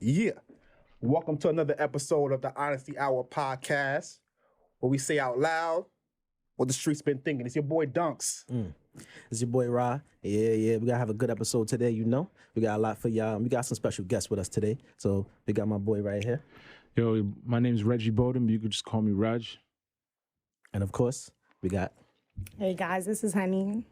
Yeah. Welcome to another episode of the Honesty Hour podcast, where we say out loud what the streets been thinking. It's your boy Dunks. It's your boy Ra. Yeah. We gotta have a good episode today, you know. We got a lot for y'all. We got some special guests with us today. So we got my boy right here. Yo, my name's Reggie Bowden. You could just call me Reg. And of course, we got Hey guys, this is Henny.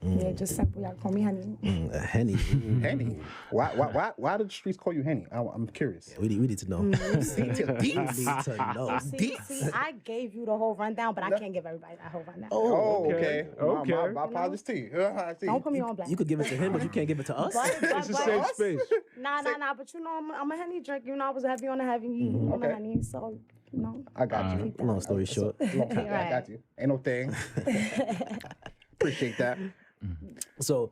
Yeah, just simple. Y'all call me Henny. Henny. Henny. Why did the streets call you Henny? I'm curious. Yeah, we need to know. We need to know. See, I gave you the whole rundown, but I can't give everybody that whole rundown. Oh, okay. Okay. My apologies to you. Don't put me on blast. You could give it to him, but you can't give it to us. It's a safe space. Nah. But you know, I'm a Henny drink. You know, I was heavy on the heavy. I'm a Henny, so you know. I got you. Long story short. I got you. Ain't no thing. Appreciate that. So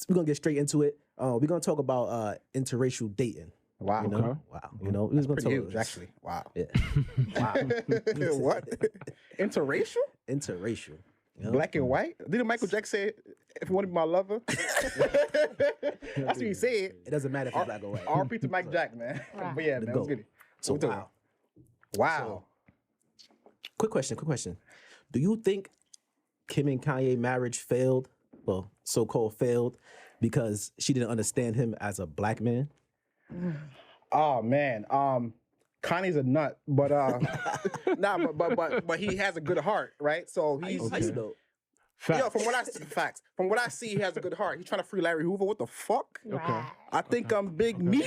we're gonna get straight into it. We're gonna talk about interracial dating. Wow. You know? Okay. Wow. You know, we was gonna Pretty talk huge, actually. Wow. Yeah. What? Interracial? Interracial. You know? Black and white? Didn't Michael Jackson say, if you want to be my lover? That's what he said. It doesn't matter if it's black or white. RP to Mike Jack, man. Right. But yeah, The man, GOAT. let's get it. So What we doing? Wow. Quick question. Do you think Kim and Kanye marriage failed? Well, so-called failed because she didn't understand him as a black man? Oh man, Kanye's a nut, but but he has a good heart, right? So he's How you know? yo, from what I see, he has a good heart. He's trying to free Larry Hoover. What the fuck? Right. I think I'm Big Meech.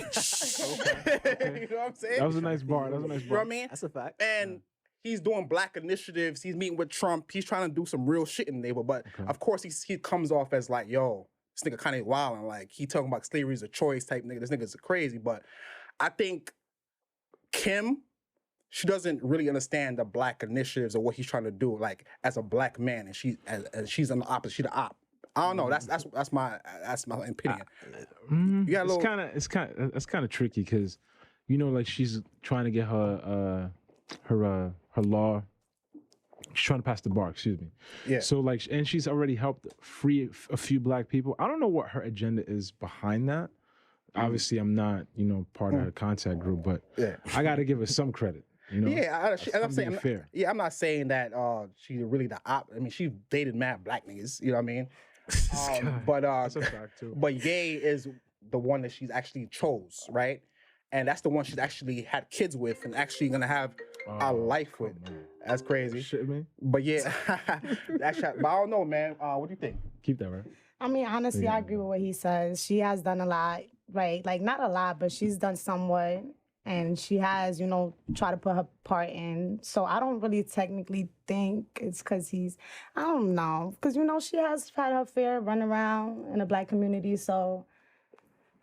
You know what I'm saying? That was a nice bar. You know what I mean? That's a fact. And he's doing black initiatives. He's meeting with Trump. He's trying to do some real shit in the neighborhood. But of course, he comes off as like, yo, this nigga Kanye wilding. Like, he talking about slavery is a choice type nigga. This nigga's crazy. But I think Kim, she doesn't really understand the black initiatives or what he's trying to do, like, as a black man. And she's on the opposite. She's the op. I don't know. That's my opinion. You got a little. It's kind of tricky because, you know, like she's trying to get her law. She's trying to pass the bar. Excuse me. Yeah. So like, and she's already helped free a few black people. I don't know what her agenda is behind that. Obviously, I'm not, part of her contact group, but Yeah. I got to give her some credit. You know. Yeah, I'm saying fair. Yeah, I'm not saying that she's really the op. I mean, she dated mad black niggas. You know what I mean? But That's a fact too. but Ye is the one that she's actually chose, right? And that's the one she's actually had kids with and actually gonna have a life with. That's crazy. Shit, man. But yeah, but I don't know, man. What do you think? Keep that right. I mean, honestly, I agree with what he says. She has done a lot, right? Like, not a lot, but she's done somewhat. And she has, tried to put her part in. So I don't really technically think it's because I don't know. Because, she has had her fair run around in the black community. So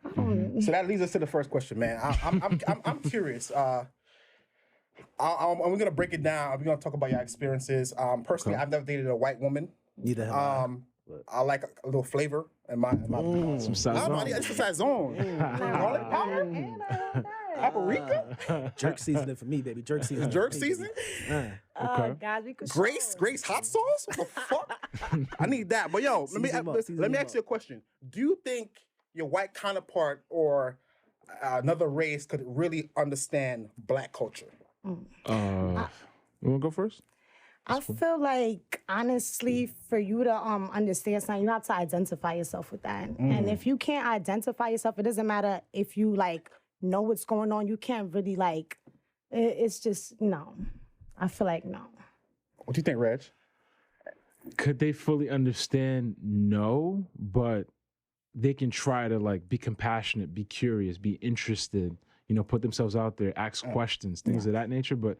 I don't So that leads us to the first question, man. I'm curious. We're gonna break it down. We're gonna talk about your experiences. Personally, I've never dated a white woman. Neither have I. I like a little flavor in my Some sazon. It's the sazon. Paprika? Jerk seasoning for me, baby. Jerk seasoning. Jerk season? guys, we could Grace hot sauce? What the fuck? I need that. But yo, let me ask you a question. Do you think your white counterpart or another race could really understand black culture? You want to go first? I feel like, honestly, for you to understand something, you have to identify yourself with that. And if you can't identify yourself, it doesn't matter if you, know what's going on. You can't really, it's just, no. I feel like no. What do you think, Reg? Could they fully understand? No, but they can try to, be compassionate, be curious, be interested, put themselves out there, ask questions, things of that nature. But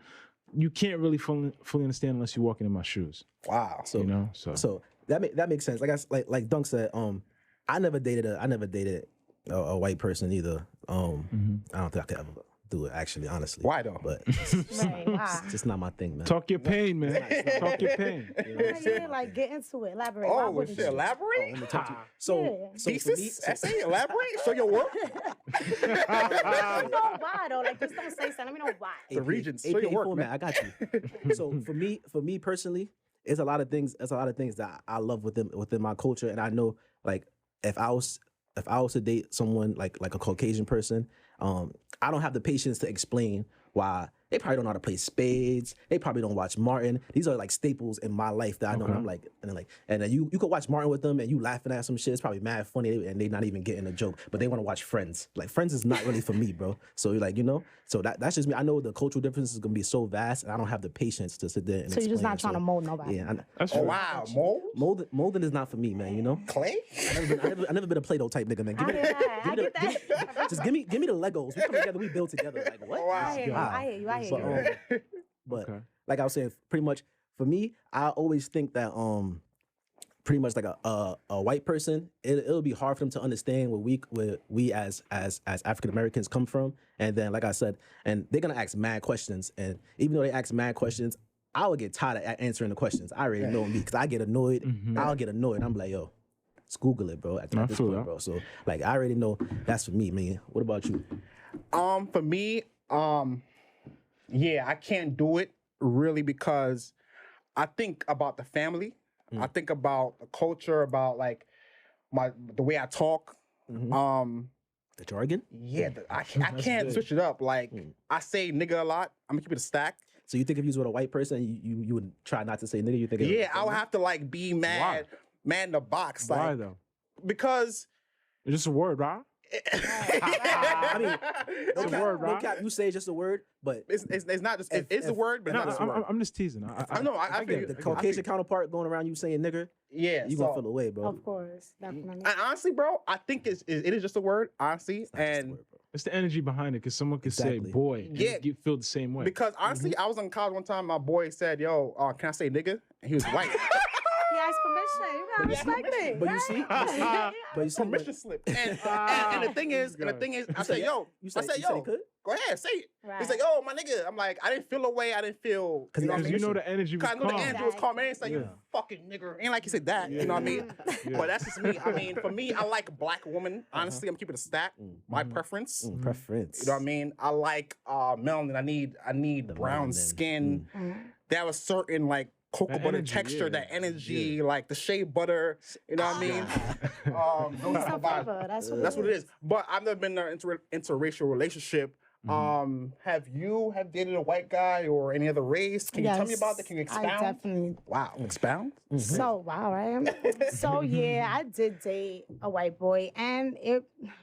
you can't really fully understand unless you're walking in my shoes. Wow. So that makes sense. Like Dunk said, I never dated a white person either. I don't think I could ever do it, actually, honestly. Why though? But Why? it's just not my thing, man. Talk your pain, man. Talk your pain. Yeah, get into it. Elaborate. Why Oh, wouldn't shit, you? elaborate? Let me talk to you. So Thesis? for me, Essay? Elaborate? Show your work? Let me know why, though. Just don't say something. Let me know why. The regions. Show APA your work, format, man. I got you. So for me personally, it's a lot of things that I love within my culture, and I know, if I was if I was to date someone like a Caucasian person, I don't have the patience to explain why they probably don't know how to play spades. They probably don't watch Martin. These are like staples in my life that I know. And I'm like, and then you could watch Martin with them and you laughing at some shit. It's probably mad funny and they not even getting a joke, but they want to watch Friends. Like Friends is not really for me, bro. So you're like, so that's just me. I know the cultural difference is gonna be so vast, and I don't have the patience to sit there and So you're just explain. not trying to mold nobody. Yeah, Wow, mold? molding is not for me, man. Clay? I never been a Play-Doh type nigga, man. I get that. Just give me the Legos. We come together, we build together. Like what? Wow. I hear you. But Okay. like I was saying, pretty much for me, I always think that pretty much like a white person, it'll be hard for them to understand where we as African Americans come from. And then like I said, and they're gonna ask mad questions. And even though they ask mad questions, I would get tired of answering the questions. I already know me because I get annoyed. I'll get annoyed. I'm like, yo, let's Google it, bro. At this point, bro. So like I already know that's for me, man. What about you? For me, yeah, I can't do it really because I think about the family. I think about the culture, about like the way I talk. The jargon? Yeah, I can't switch it up. Like I say nigga a lot. I'm gonna keep it a stack. So you think if you was with a white person, you would try not to say nigga? You think? Yeah, I would have to like be mad in the box. Why Like, though? because It's just a word, right? I mean, It's a word, no right? cap, you say it's just a word, but it's not just it's a word, but No, it's not just a word. I'm just teasing. I know. I get feel it. the Caucasian counterpart going around you saying nigger, Yeah, you gonna feel away, bro. Of course, definitely. And honestly, bro, I think it is just a word, honestly, It's not just a and word, bro. It's the energy behind it, because someone could say Exactly. boy, and Yeah. you feel the same way. because honestly, I was in college one time. My boy said, "Yo, can I say nigga?" And he was white. He asked permission. You gotta respect it. But you see, right? but you see, Permission slip. And the thing is, I said, "Yo," I said, "Yo, could? go ahead, say it." Right. He's like, "Yo, my nigga." I'm like, I didn't feel away. I didn't feel Because Because you know the energy was Cause I know the calm. energy was calm. And it's like, Yeah. you fucking nigger. Ain't like you said that. You know what I mean? Yeah. But that's just me. I mean, for me, I like black women. Honestly, I'm keeping it a stat. My preference. Preference. You know what I mean? I like melanin. I need brown melanin. skin. They have a certain like cocoa That butter energy, texture, yeah. that energy, like the shea butter. You know what I mean? Those It's type a of vibes. flavor. That's What it is. But I've never been in an interracial relationship. Have you dated a white guy or any other race? Can you tell me about that? Can you expound? I definitely. Wow, expound? So wow, right? So yeah, I did date a white boy, and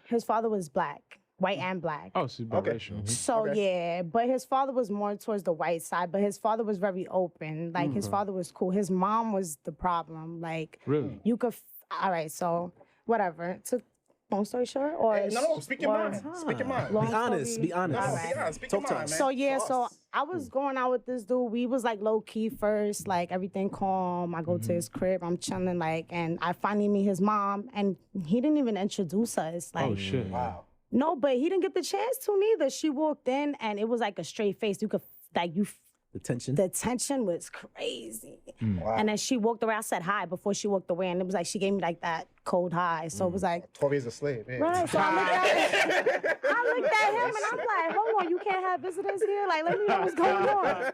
his father was black, white and black. Oh, so biracial. So yeah, but his father was more towards the white side, but his father was very open. Like his father was cool. His mom was the problem. Like Really? you could. All right, so whatever. To long story short, or No, speak your mind. Speak your mind. Long Be honest. story- Be honest. All No, right. be honest. Speak Talk your to mind, us. man. So yeah, To so us. I was going out with this dude. We was like low key first, like everything calm. I go to his crib, I'm chilling, like, and I finally meet his mom, and he didn't even introduce us. Like, Oh shit. Wow. no, but he didn't get the chance to neither. She walked in, and it was like a straight face. You could The tension. the tension was crazy. Wow. And then she walked away. I said hi before she walked away, and it was like she gave me like that cold hi. So it was like. 12 years a slave. Yeah. Right, so I looked at him and I'm like, hold on, you can't have visitors here? Like, let me know what's going on.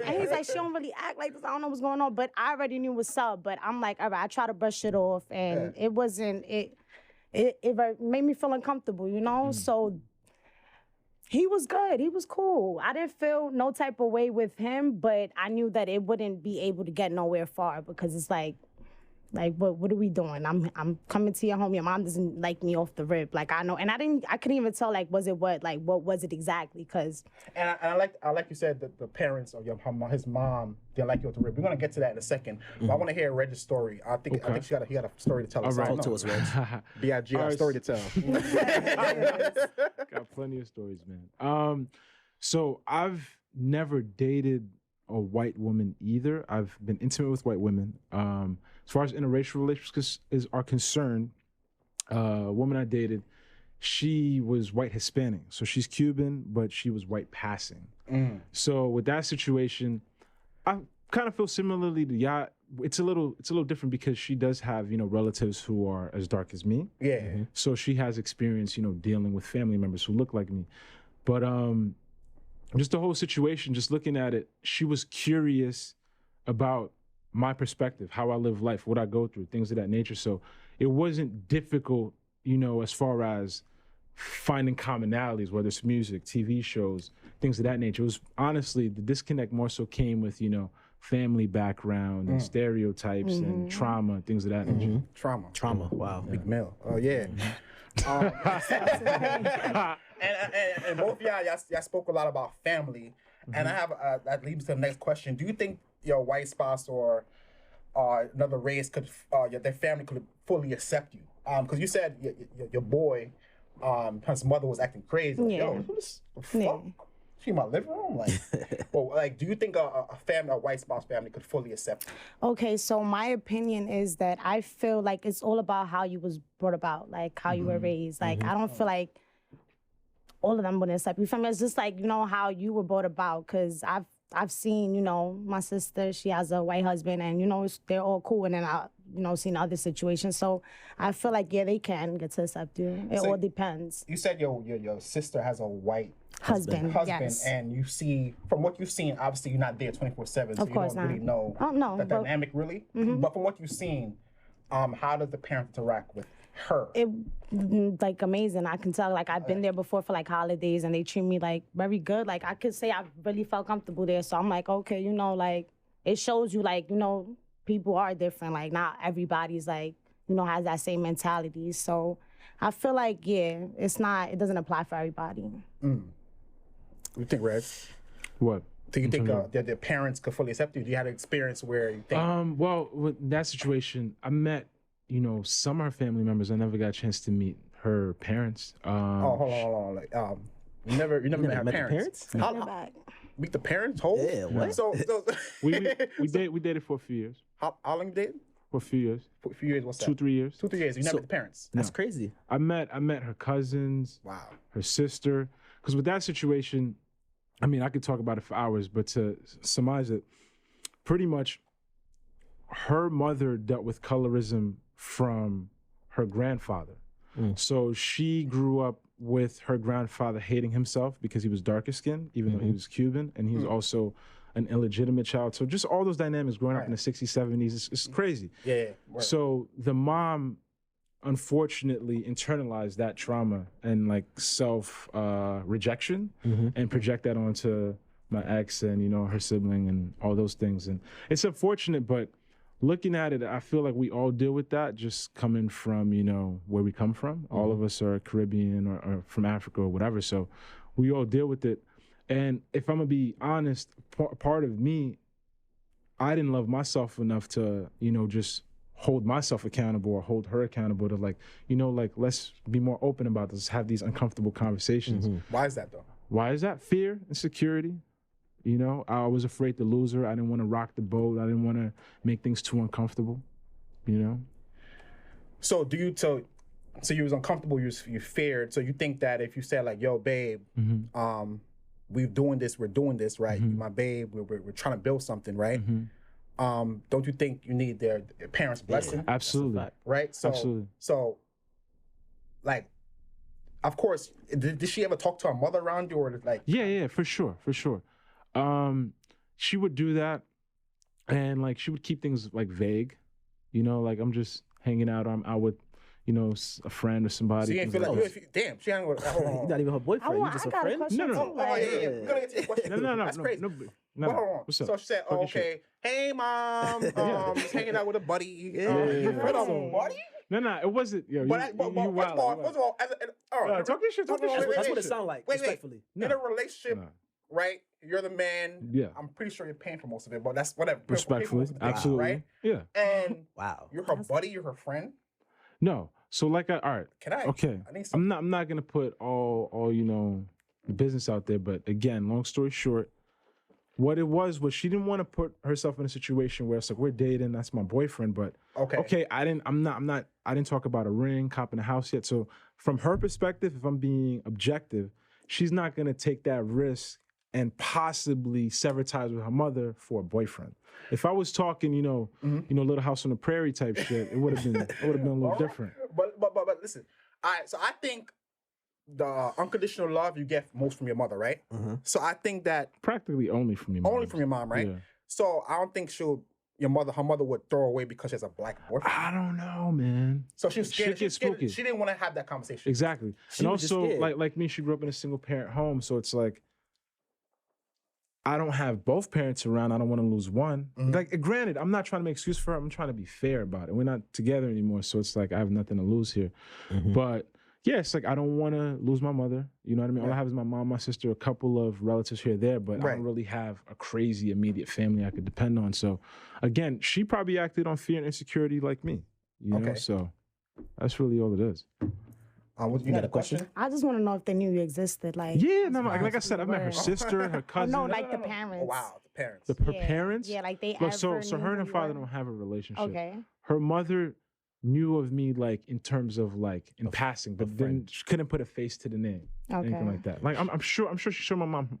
And he's like, she don't really act like this. I don't know what's going on. But I already knew what's up. But I'm like, all right, I try to brush it off. And it wasn't, it made me feel uncomfortable, you know? So he was good. He was cool. I didn't feel no type of way with him, but I knew that it wouldn't be able to get nowhere far because it's like what are we doing? I'm coming to your home. Your mom doesn't like me off the rip. Like I know, and I couldn't even tell like what was it exactly? Because And I like you said that the parents of his mom didn't like you off the rip. We're gonna get to that in a second. But I want to hear Reg's story. I think he got a story to tell us. right. Talk to us, Reg. B.I.G. got a story to tell. Got plenty of stories, man. So I've never dated a white woman either. I've been intimate with white women. As far as interracial relationships are concerned, a woman I dated, she was white Hispanic. So she's Cuban, but she was white passing. So with that situation, I kind of feel similarly to Yacht. It's a little different because she does have, relatives who are as dark as me. Yeah. So she has experience, dealing with family members who look like me. But just the whole situation, just looking at it, she was curious about my perspective, how I live life, what I go through, things of that nature. So it wasn't difficult, you know, as far as finding commonalities, whether it's music, TV shows, things of that nature. It was honestly, the disconnect more so came with, you know, family background and stereotypes and trauma, things of that nature. Trauma. Wow. Big Mill. Oh yeah. And both of y'all spoke a lot about family, and I have that leads to the next question. Do you think your white spouse or another race could their family could fully accept you? Because you said your boy, his mother was acting crazy. Like, yo, who's the fuck? Yeah. She in my living room, like. Well, like, do you think a white spouse family could fully accept you? Okay, so my opinion is that I feel like it's all about how you was brought about, like how you were raised. Like I don't feel like all of them would accept you. It's just like, you know, how you were brought about. Cause I've seen, you know, my sister, she has a white husband, and you know they're all cool. And then I, you know, seen other situations. So I feel like they can get to accept you. It all depends. You said your sister has a white Husband, yes. and you see, from what you've seen, obviously you're not there 24/7, so Of course you don't really know the dynamic really. But from what you've seen, how does the parent interact with her? It like amazing. I can tell. Like I've been there before for like holidays, and they treat me like very good. Like I could say I really felt comfortable there. So I'm like, okay, you know, like it shows you, like, you know, people are different. Like not everybody's like, you know, has that same mentality. So I feel like it doesn't apply for everybody. What do you think, Reg? What? Do you think that their parents could fully accept you? Do you have an experience where you think? Well, with that situation, I met, you know, some of her family members. I never got a chance to meet her parents. Hold on. Like, you never met her parents? Meet the parents? Hold. Yeah, what? So we dated for a few years. How long you dated? For a few years. For a few years. What's that? 2-3 years. 2-3 years. You never met the parents. That's crazy. I met her cousins. Wow. Her sister. Because with that situation, I mean, I could talk about it for hours, but to surmise it, pretty much her mother dealt with colorism from her grandfather. So she grew up with her grandfather hating himself because he was darker skinned, even though he was Cuban, and he was also an illegitimate child. So just all those dynamics growing up in the 60s, 70s, it's crazy. Yeah. So the mom unfortunately internalized that trauma and like self rejection and project that onto my ex and, you know, her sibling and all those things. And it's unfortunate, but looking at it, I feel like we all deal with that, just coming from, you know, where we come from. All of us are Caribbean or from Africa or whatever. So we all deal with it. And if I'm gonna be honest, part of me, I didn't love myself enough to, you know, just hold myself accountable or hold her accountable to, like, you know, like, let's be more open about this, have these uncomfortable conversations. Why is that though? Why is that? Fear, insecurity. You know, I was afraid to lose her. I didn't want to rock the boat. I didn't want to make things too uncomfortable, you know? So so you was uncomfortable, you feared. So you think that if you said like, yo, babe, we're doing this, right? You're my babe, we're trying to build something, right? Don't you think you need their parents' blessing? Absolutely. Right? So, Absolutely. So, like, of course, did she ever talk to her mother around you, or like? Yeah, for sure. She would do that, and like she would keep things like vague, you know, like I'm just hanging out, I'm out with, you know, a friend or somebody. So you ain't feel like, damn, she hanging with. You're not even her boyfriend. You're just a friend. No. Oh yeah. We're gonna get to your question. No. That's crazy. No. Well, hold on. What's up? So she said, Talking okay, hey mom, just hanging out with a buddy. You with a buddy? No, it wasn't. Yo, But first of all, talk your shit. That's what it sounds like, respectfully. In a relationship, right? You're the man. Yeah. I'm pretty sure you're paying for most of it, but that's whatever. Respectfully, absolutely. Right? Yeah. And wow, you're her buddy. You're her friend. No. So like, all right. Can I? Okay. I need some. I'm not gonna put all you know, the business out there, but again, long story short, what it was she didn't want to put herself in a situation where it's like, we're dating, that's my boyfriend, but okay, I didn't talk about a ring, copping a house yet. So from her perspective, if I'm being objective, she's not gonna take that risk and possibly sever ties with her mother for a boyfriend. If I was talking, you know, Little House on the Prairie type shit, it would have been a little different. But listen, so I think the unconditional love you get most from your mother, right? So I think that practically only from your mom. Only from your mom, right? Yeah. So I don't think she'll her mother would throw away because she has a black boyfriend? I don't know, man. So she was scared. Shit gets spooky. She didn't want to have that conversation. Exactly. She And was just also, scared. like me, she grew up in a single parent home, so it's like I don't have both parents around. I don't want to lose one. Like, granted, I'm not trying to make excuse for her. I'm trying to be fair about it. We're not together anymore, so it's like I have nothing to lose here. But yeah, it's like I don't want to lose my mother. You know what I mean? All I have is my mom, my sister, a couple of relatives here or there, but I don't really have a crazy immediate family I could depend on. So again, she probably acted on fear and insecurity like me. You know, so that's really all it is. You got a question? I just want to know if they knew you existed. Like, Yeah, no, like I said, I've met her sister, her oh, cousin. no, like the parents. Oh, wow, the parents. Her parents. Yeah, like they Look, ever so knew her and her who you father were? don't have a relationship. Okay. Her mother knew of me like in terms of like in passing, but then she couldn't put a face to the name, anything like that. Like I'm sure she showed my mom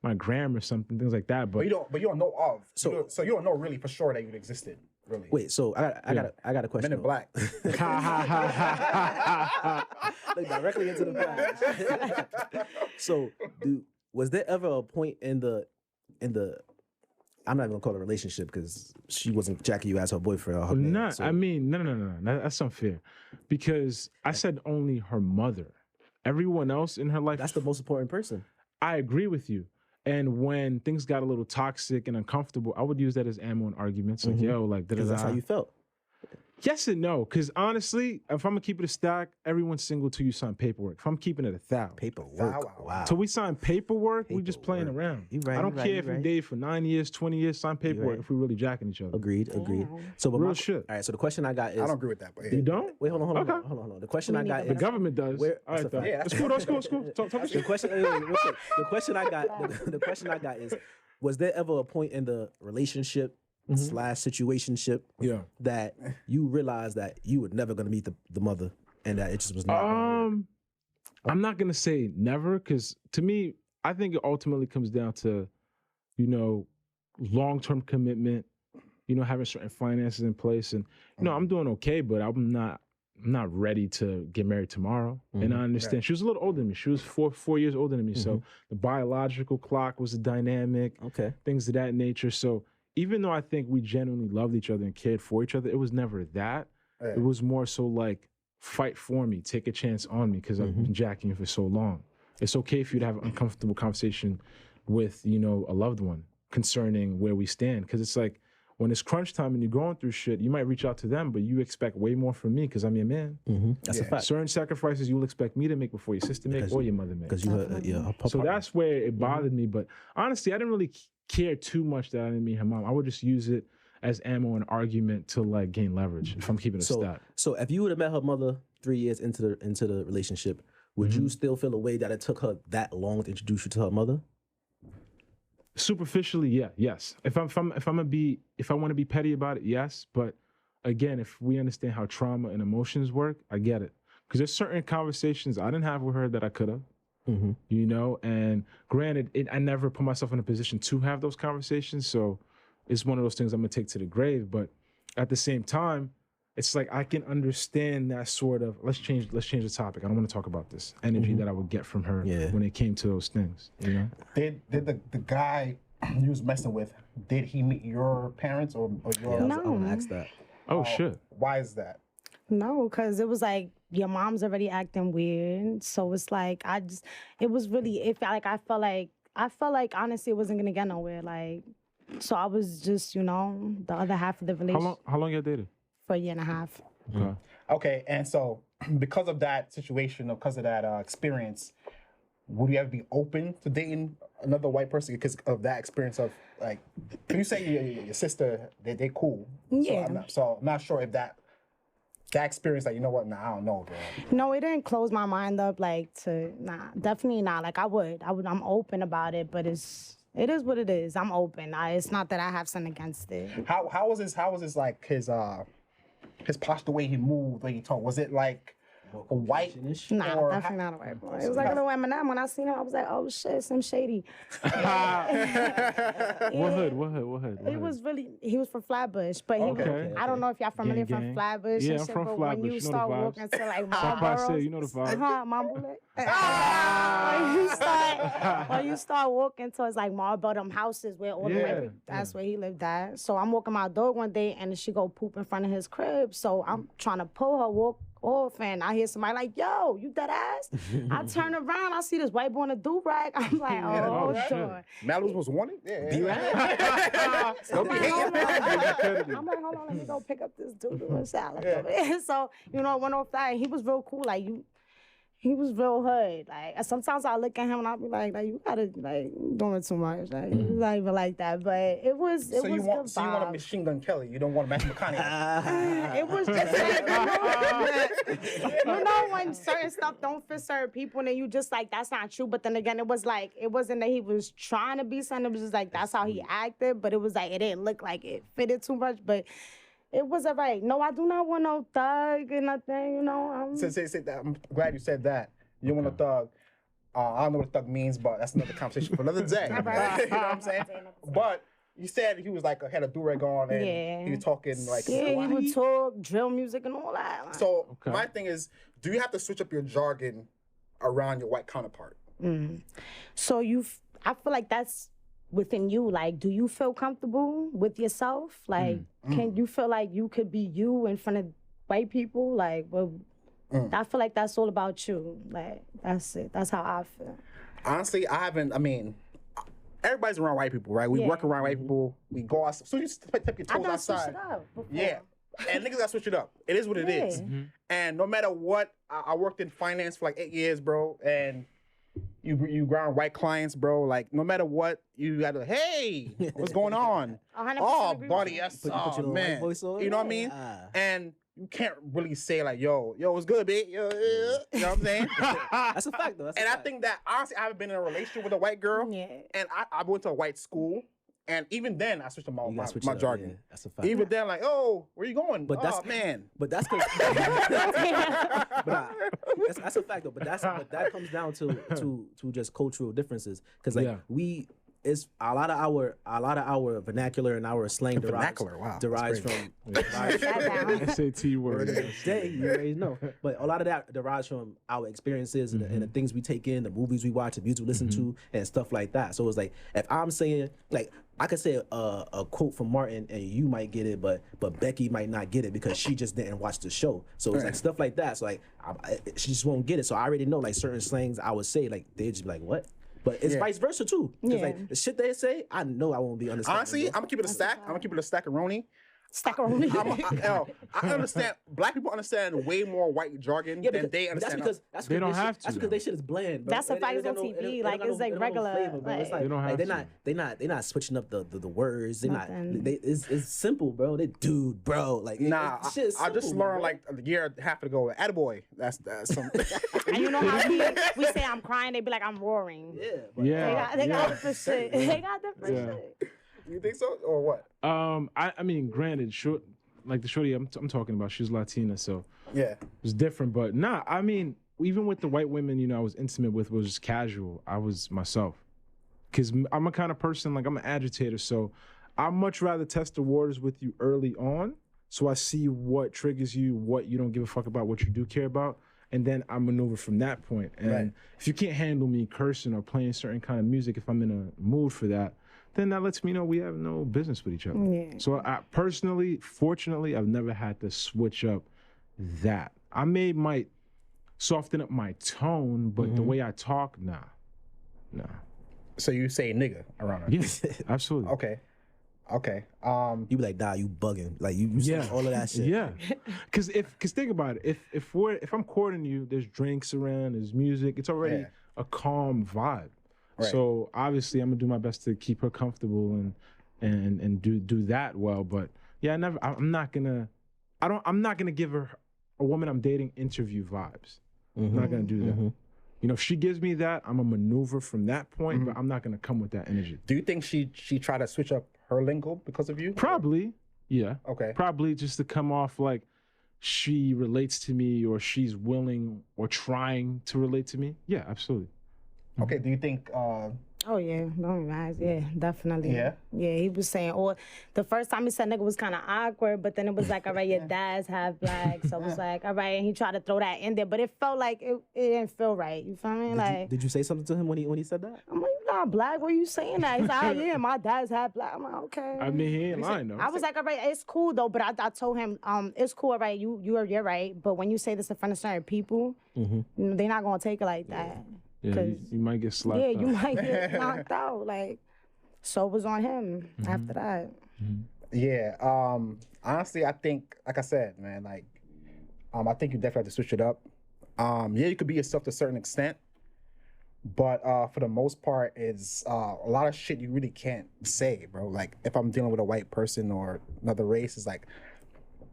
my gram or something, things like that. But you don't know of. So you don't know really for sure that you existed. Really. Wait, so I got a question. Men in Black. Look directly into the past. So, was there ever a point in the I'm not gonna call it a relationship because she wasn't jacking you as her boyfriend or her man, no, so- I mean, no. That's unfair, because I said only her mother. Everyone else in her life. That's the most important person. I agree with you. And when things got a little toxic and uncomfortable, I would use that as ammo in arguments. Like, yo, like, Because that's how you felt. Yes and no. Because honestly, if I'm gonna keep it a stack, everyone's single till you sign paperwork. If I'm keeping it 1,000. Paperwork. Wow. Till we sign paperwork, we just playing Paperwork. around. You right, I don't you right, care you if we right. dated for 9 years, 20 years, sign paperwork right. if we really jacking each other. Agreed. So, but Real shit. All right. So the question I got is, I don't agree with that, but yeah. You don't? Wait, hold on. Okay. Hold on. The question I got The is, government does. Where- All right, that's a though. fact. Yeah, It's cool. That's cool. Talk the shit. question. Real quick. The question I got is, was there ever a point in the relationship / situationship Yeah. that you realized that you were never gonna meet the mother and that it just was not? I'm not gonna say never, because to me, I think it ultimately comes down to, long-term commitment, having certain finances in place. And I'm doing okay, but I'm not ready to get married tomorrow. And I understand she was a little older than me. She was four years older than me. So the biological clock was a dynamic, things of that nature. So even though I think we genuinely loved each other and cared for each other, it was never that. Yeah. It was more so like, fight for me, take a chance on me, because I've been jacking you for so long. It's okay for you to have an uncomfortable conversation with, a loved one concerning where we stand. Because it's like, when it's crunch time and you're going through shit, you might reach out to them, but you expect way more from me because I'm your man. That's a fact. Certain sacrifices you'll expect me to make before your sister make or your mother make. Because you, So that's where it bothered me. But honestly, I didn't really care too much that I didn't meet her mom. I would just use it as ammo and argument to like gain leverage if I'm keeping it a stat. So if you would have met her mother 3 years into the relationship, would you still feel a way that it took her that long to introduce you to her mother? Superficially, yes. If I want to be petty about it, yes. But again, if we understand how trauma and emotions work, I get it. Because there's certain conversations I didn't have with her that I could have. And granted, I never put myself in a position to have those conversations. So it's one of those things I'm gonna take to the grave. But at the same time, it's like I can understand that sort of let's change the topic. I don't want to talk about this energy that I would get from her when it came to those things. Did the guy you was messing with, did he meet your parents or yours? I want to ask that. Oh shit. Why is that? No, because it was like your mom's already acting weird. So it's like I felt like honestly it wasn't gonna get nowhere. Like, so I was just, the other half of the relationship. How long you dated? For a year and a half. Okay, and so because of that situation, or because of that experience, would you ever be open to dating another white person because of that experience of like, you say your sister, they cool. Yeah. So I'm not sure if that experience, like, you know what, nah, I don't know, bro. No, it didn't close my mind up definitely not. Like I'm open about it, but it is what it is. I'm open. It's not that I have something against it. How was his like his posture, the way he moved, the way he talked? Was it like a white? Nah, or definitely not a white boy. It was like a little Eminem. When I seen him, I was like, oh shit, some shady. What hood? He was from Flatbush, but I don't know if y'all familiar Gang. from Flatbush. Yeah, and I'm shit, from but Flatbush. when you You know the start vibes. walking to like South Park Marlboro, City, you know the vibes. Mambule. When you start walking towards like Marlboro, them houses where all the Yeah, white, that's where he lived at. So I'm walking my dog one day and she go poop in front of his crib. So I'm trying to pull her, walk off, and I hear somebody like, yo, you dead ass? I turn around, I see this white boy in a do-rag. I'm like, oh, shit. sure. Malice was wanted? Yeah. I'm like, hold on, let me go pick up this dude and salad. So, you know, I went off that and he was real cool. Like, he was real hood. Like, sometimes I look at him and I'll be like, you gotta, like, doing too much. Like, you not even like that. But it was So good you want a vibes. Machine Gun Kelly? You don't want a Matthew McConaughey? It was just like, you know when certain stuff don't fit certain people and then you just like, that's not true. But then again, it was like, it wasn't that he was trying to be something. It was just like, that's how he acted. But it was like, it didn't look like it fitted too much. But it was all right. No, I do not want no thug and nothing, you know. Say that. I'm glad you said that. You don't want a thug. I don't know what a thug means, but that's another conversation for another day. You know what I'm saying? But you said he was like, had a do-rag on and he was talking like... Yeah, he would talk, drill music and all that. Like. So my thing is, do you have to switch up your jargon around your white counterpart? So I feel like that's within you. Like, do you feel comfortable with yourself? Like, can you feel like you could be you in front of white people? Like, well, I feel like that's all about you. Like, that's it. That's how I feel. Honestly, I mean, everybody's around white people, right? We work around white people. We go outside. So you step your toes outside. Switch it up before. Yeah. And niggas gotta switch it up. It is what it is. And no matter what, I worked in finance for like 8 years, bro. And you ground white clients, bro. Like, no matter what, you gotta, hey, what's going on? 100% Oh, agree with buddy, you. that's, Put your oh, little man. white voice on? You know what I mean? And you can't really say like, yo, what's good, bitch? Yo, you know what I'm saying? That's a fact, though. That's a And I fact. think that, honestly, I haven't been in a relationship with a white girl. Yeah. And I went to a white school. And even then, I switched up You gotta my switch it up, jargon. yeah. That's a fact. Even then, like, oh, where you going? But that's- man. But that's because that's a fact though. But that comes down to just cultural differences. Because like it's a lot of our vernacular and our slang derives from SAT word. day, you already know. But a lot of that derives from our experiences and the things we take in, the movies we watch, the music we listen to, and stuff like that. So it's like if I'm saying like I could say a quote from Martin and you might get it, but Becky might not get it because she just didn't watch the show. So it's like stuff like that. So like she just won't get it. So I already know like certain slangs I would say like they'd just be like what. But it's vice versa too. Because like the shit they say, I know I won't be understanding. Honestly, I'm gonna keep it a stack. I'm gonna keep it a stack-a-roni. Stackaroni. I understand. Black people understand way more white jargon than they understand. They don't have to, That's because they shit is bland. Bro. That's a fact. It's on TV. Like it's like regular. It's like They don't have they're not switching up the words. They're not. Nothing. It's simple, bro. They dude, bro. Like Nah, shit is I just simple, learned bro. like a year and a half ago. Attaboy. That's something. And you know how we say I'm crying, they be like I'm roaring. Yeah, but They got different shit. They got different shit. You think so, or what? I mean, granted, like the shorty I'm talking about, she's Latina, so Yeah. it was different. But nah, I mean, even with the white women, you know, I was intimate with, was just casual. I was myself, because I'm a kind of person, like I'm an agitator, so I'd much rather test the waters with you early on, so I see what triggers you, what you don't give a fuck about, what you do care about, and then I maneuver from that point. And if you can't handle me cursing or playing certain kind of music, if I'm in a mood for that, then that lets me know we have no business with each other. Yeah. So I personally, fortunately, I've never had to switch up that. I might soften up my tone, but the way I talk, nah. So you say nigga around her? Yes, absolutely. Okay. you be like, nah, you bugging. Like you say all of that shit. Yeah, because think about it. If I'm courting you, there's drinks around, there's music. It's already a calm vibe. Right. So obviously, I'm gonna do my best to keep her comfortable and do that well. But yeah, I'm not gonna give her a woman I'm dating interview vibes. I'm not gonna do that. You know, if she gives me that, I'm gonna maneuver from that point, but I'm not gonna come with that energy. Do you think she tried to switch up her lingo because of you? Probably, yeah. Okay. Probably just to come off like she relates to me or she's willing or trying to relate to me. Yeah, absolutely. Okay. Do you think? Oh yeah, don't even ask. Yeah, definitely. Yeah? Yeah, he was saying, or the first time he said nigga was kind of awkward, but then it was like, all right, your dad's half black, so it was like, all right, and he tried to throw that in there, but it felt like it didn't feel right. You feel me? Like, Did you say something to him when he said that? I'm like, you not black? What are you saying that? He's like, oh yeah, my dad's half black. I'm like, okay. I mean, he ain't lying though. I was like, all right, it's cool though, but I told him, it's cool, all right, you're right, but when you say this in front of certain people, you know, they're not gonna take it like that. Yeah, 'Cause- you might get slapped. Yeah, out. you might get knocked out. Like, so it was on him after that. Yeah. Honestly, I think, like I said, man, like, I think you definitely have to switch it up. Yeah, you could be yourself to a certain extent, but for the most part, it's a lot of shit you really can't say, bro. Like, if I'm dealing with a white person or another race, it's like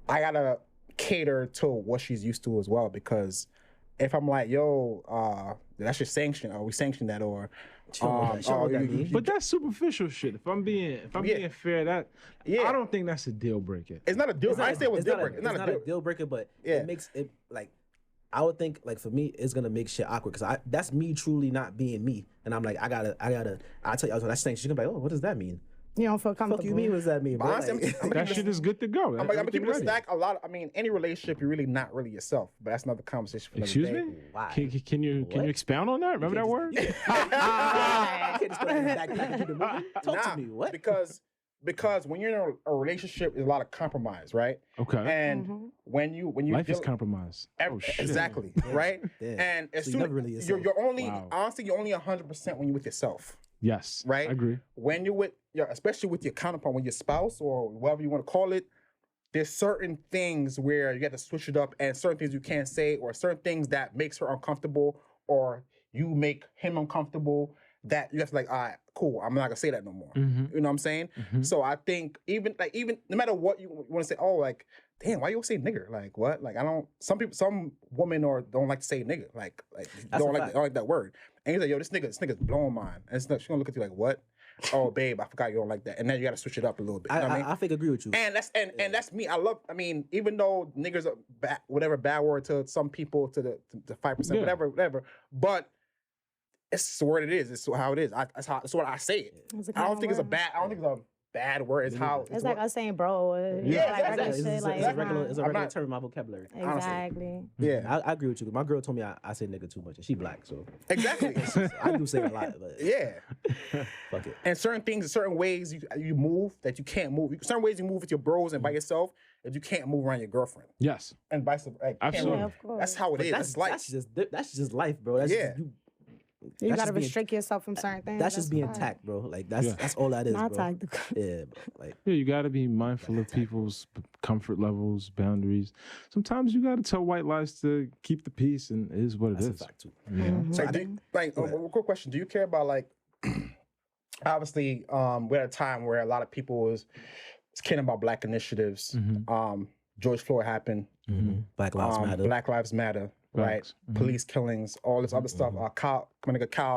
I gotta cater to what she's used to as well. Because if I'm like, yo, that's your sanction, or we sanction that, or Show what that means. But that's superficial shit. If I'm being fair, that I don't think that's a deal breaker. it's not a deal. I didn't say it was it's deal not breaker. It's not a deal breaker, but it makes it like. I would think like for me, it's gonna make shit awkward because that's me truly not being me, and I'm like I tell you, I was that's saying she's gonna be like, oh, what does that mean? You don't feel comfortable. Fuck you mean? What does that mean, bro? Honestly, Like- That shit is good to go. I'm gonna keep it a stack. A lot. I mean, any relationship, you're really not really yourself. But that's another conversation for another Excuse day. me? Why? Can you expound on that? Remember that word? I can't just put it back and keep it moving. Talk to me. What? Because when you're in a relationship, there's a lot of compromise, right? Okay. And when you Life is deal- compromised. Oh shit. exactly, right? Damn. And as So soon you never really yourself. you're only Wow. honestly you're only 100% when you're with yourself, Yes. right? I agree. When you're with especially with your counterpart, with your spouse or whatever you want to call it, there's certain things where you got to switch it up, and certain things you can't say, or certain things that makes her uncomfortable, or you make him uncomfortable. That you have to like, all right, cool. I'm not gonna say that no more. Mhm. You know what I'm saying? So I think even no matter what you want to say, oh like, damn, why you always say nigger? Like what? Like I don't. Some women don't like to say nigger. Like That's don't a like fact. don't like that word. And he's like, yo, this nigga's blowing mine. And she's gonna look at you like, what? Oh babe, I forgot you don't like that. And then you gotta switch it up a little bit. You know what I mean? I think agree with you. And that's me. I mean, even though niggers are whatever bad word to some people, to the 5%, Yeah. whatever. But it's what it is. It's how it is. That's what I say it. It's a I don't common think it's a word. bad. I don't think it's a bad word. It's how It's like us saying bro. Yeah, like regular exactly. shit, It's like, a regular, it's a I'm regular not- term in my vocabulary. Exactly. Yeah, I agree with you. My girl told me I say nigga too much, and she black, so exactly. I do say it a lot. But Yeah. fuck it. And certain things, certain ways you move that you can't move. Certain ways you move with your bros and by yourself that you can't move around your girlfriend. Yes. And vice versa. Like, you can't Absolutely. move. Yeah, of course. That's how it is. That's life. That's just life, bro. That's Yeah. just, You that's gotta just being- restrict yourself from certain things. that's just being fine. tact, bro. Like that's Yeah. that's all that is, Not bro. tactical. Yeah, bro. Like Yeah, you got to be mindful of people's comfort levels, boundaries. Sometimes you got to tell white lies to keep the peace, and it is what it that's a is. fact too. You know? So quick question. Do you care about like obviously we're at a time where a lot of people was caring about black initiatives. George Floyd happened. Black Lives Matter. Black Lives Matter, right? Facts. Police killings, all this other stuff. Kyle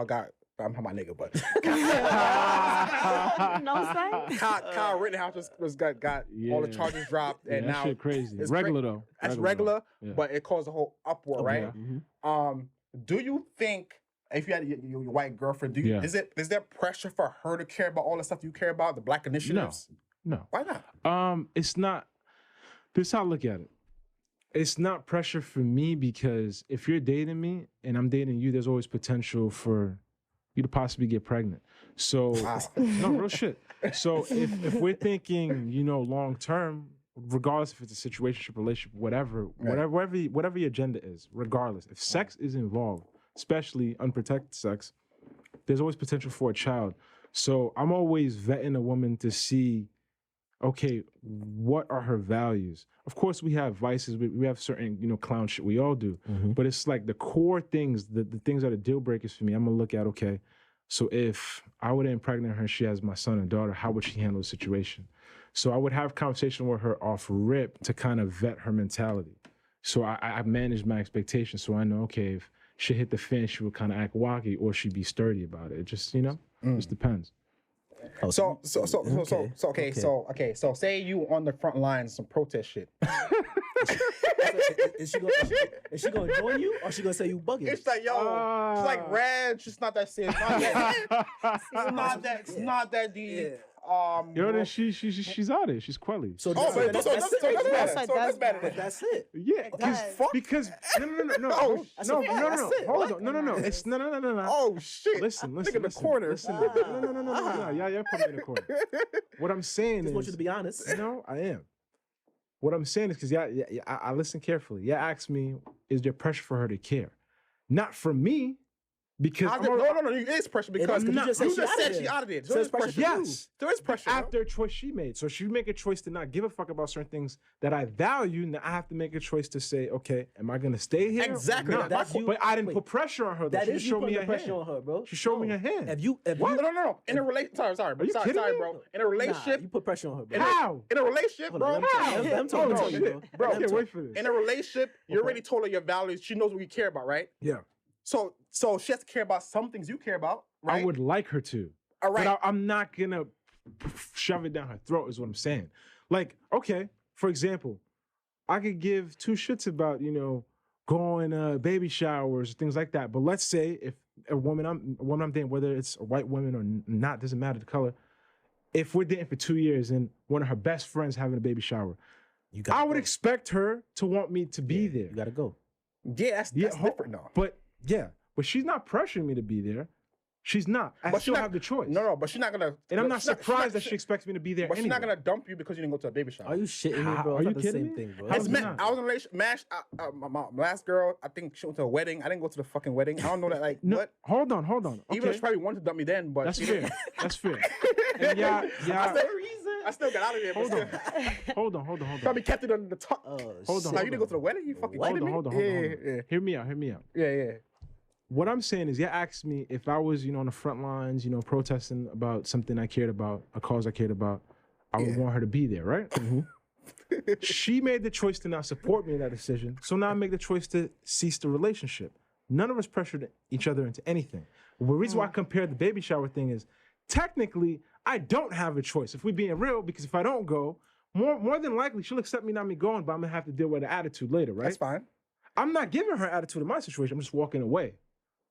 got I'm my nigga, but No say. Kyle Rittenhouse got all the Yeah. charges dropped, Yeah, and that now shit crazy. it's Regular cra- though. That's regular, Yeah. but it caused a whole uproar, right? Yeah. Do you think if you had your white girlfriend, Yeah. is there pressure for her to care about all the stuff you care about, the black initiatives? No. Why not? It's not. This is how I look at it. It's not pressure for me because if you're dating me and I'm dating you, there's always potential for you to possibly get pregnant. So no real shit. So if we're thinking, long term, regardless if it's a situationship, relationship, whatever your agenda is, regardless, if sex is involved, especially unprotected sex, there's always potential for a child. So I'm always vetting a woman to see, okay, what are her values? Of course, we have vices. We have certain, clown shit. We all do. But it's like the core things, the things that are deal breakers for me. I'm going to look at, okay, so if I would impregnate her and she has my son and daughter, how would she handle the situation? So I would have conversation with her off rip to kind of vet her mentality. So I manage my expectations. So I know, okay, if she hit the fan, she would kind of act wacky or she'd be sturdy about it. It just, just depends. Oh, So say you on the front lines, some protest shit. Is she gonna join you, or she gonna say you bugging? It's like, yo, it's like Reg. It's not that serious. It's not that deep. Yeah. Yo, then she's out there. She's quelly. So Oh, so it doesn't matter. So it does matter. But that's it. Yeah, because no. Oh, Hold on. No. It's no. Oh shit! Listen. Nigga in the corner. Listen. No. Yeah, put me in the corner. What I'm saying Just is, want you to be honest. no, I am. What I'm saying is because I listen carefully. Yeah, ask me, is there pressure for her to care? Not from me, because no. It is pressure because you just said she out of there. So there's there's pressure. Yes. There is pressure. after a choice she made. So she make a choice to not give a fuck about certain things that I value. Now I have to make a choice to say, okay, am I gonna stay here? Exactly. or not? That's you- But I didn't wait. put pressure on her. Though. That She is just you showed me putting her the pressure hand. on her, bro. She showed me her hand. If you No. In a relationship, sorry, you sorry, kidding me? bro. In a relationship, you put pressure on her, bro. How? in a relationship, Hold on, bro. let me tell you, Bro, I can't wait for this. in a relationship, you already told her your values. She knows what you care about, right? Yeah, So she has to care about some things you care about, right? I would like her to. All right. But I'm not gonna shove it down her throat. Is what I'm saying. Like, okay, for example, I could give two shits about going baby showers, things like that. But let's say if a woman I'm dating, whether it's a white woman or not, doesn't matter the color. If we're dating for 2 years and one of her best friends having a baby shower, I would expect her to want me to be there. You gotta go. Yeah, that's different though. But she's not pressuring me to be there. She's not. I still have the choice. No, but she's not gonna. And I'm not surprised that she expects me to be there. But she's not anyway. gonna dump you because you didn't go to a baby shower. Are you shitting me, bro? Are you It's not the kidding same me? thing, bro. How It's is it man, not? I was in a relationship. My last girl, I think she went to a wedding. I didn't go to the fucking wedding. I don't know that. Like, No, what? hold on. Even though Okay. she probably wanted to dump me then, but That's she fair. didn't. That's fair. And I still got out of there. Hold but on. Hold on. Probably kept it under the top. Oh, Hold on. Now you didn't go to the wedding? You fucking kidding me? Hold on. Yeah. Hear me out. Yeah. What I'm saying is, asked me if I was, on the front lines, protesting about something I cared about, a cause I cared about, I would want her to be there, right? She made the choice to not support me in that decision, so now I make the choice to cease the relationship. None of us pressured each other into anything. The reason why I compared the baby shower thing is, technically, I don't have a choice, if we're being real, because if I don't go, more than likely, she'll accept me not me going, but I'm gonna have to deal with the attitude later, right? That's fine. I'm not giving her attitude in my situation, I'm just walking away.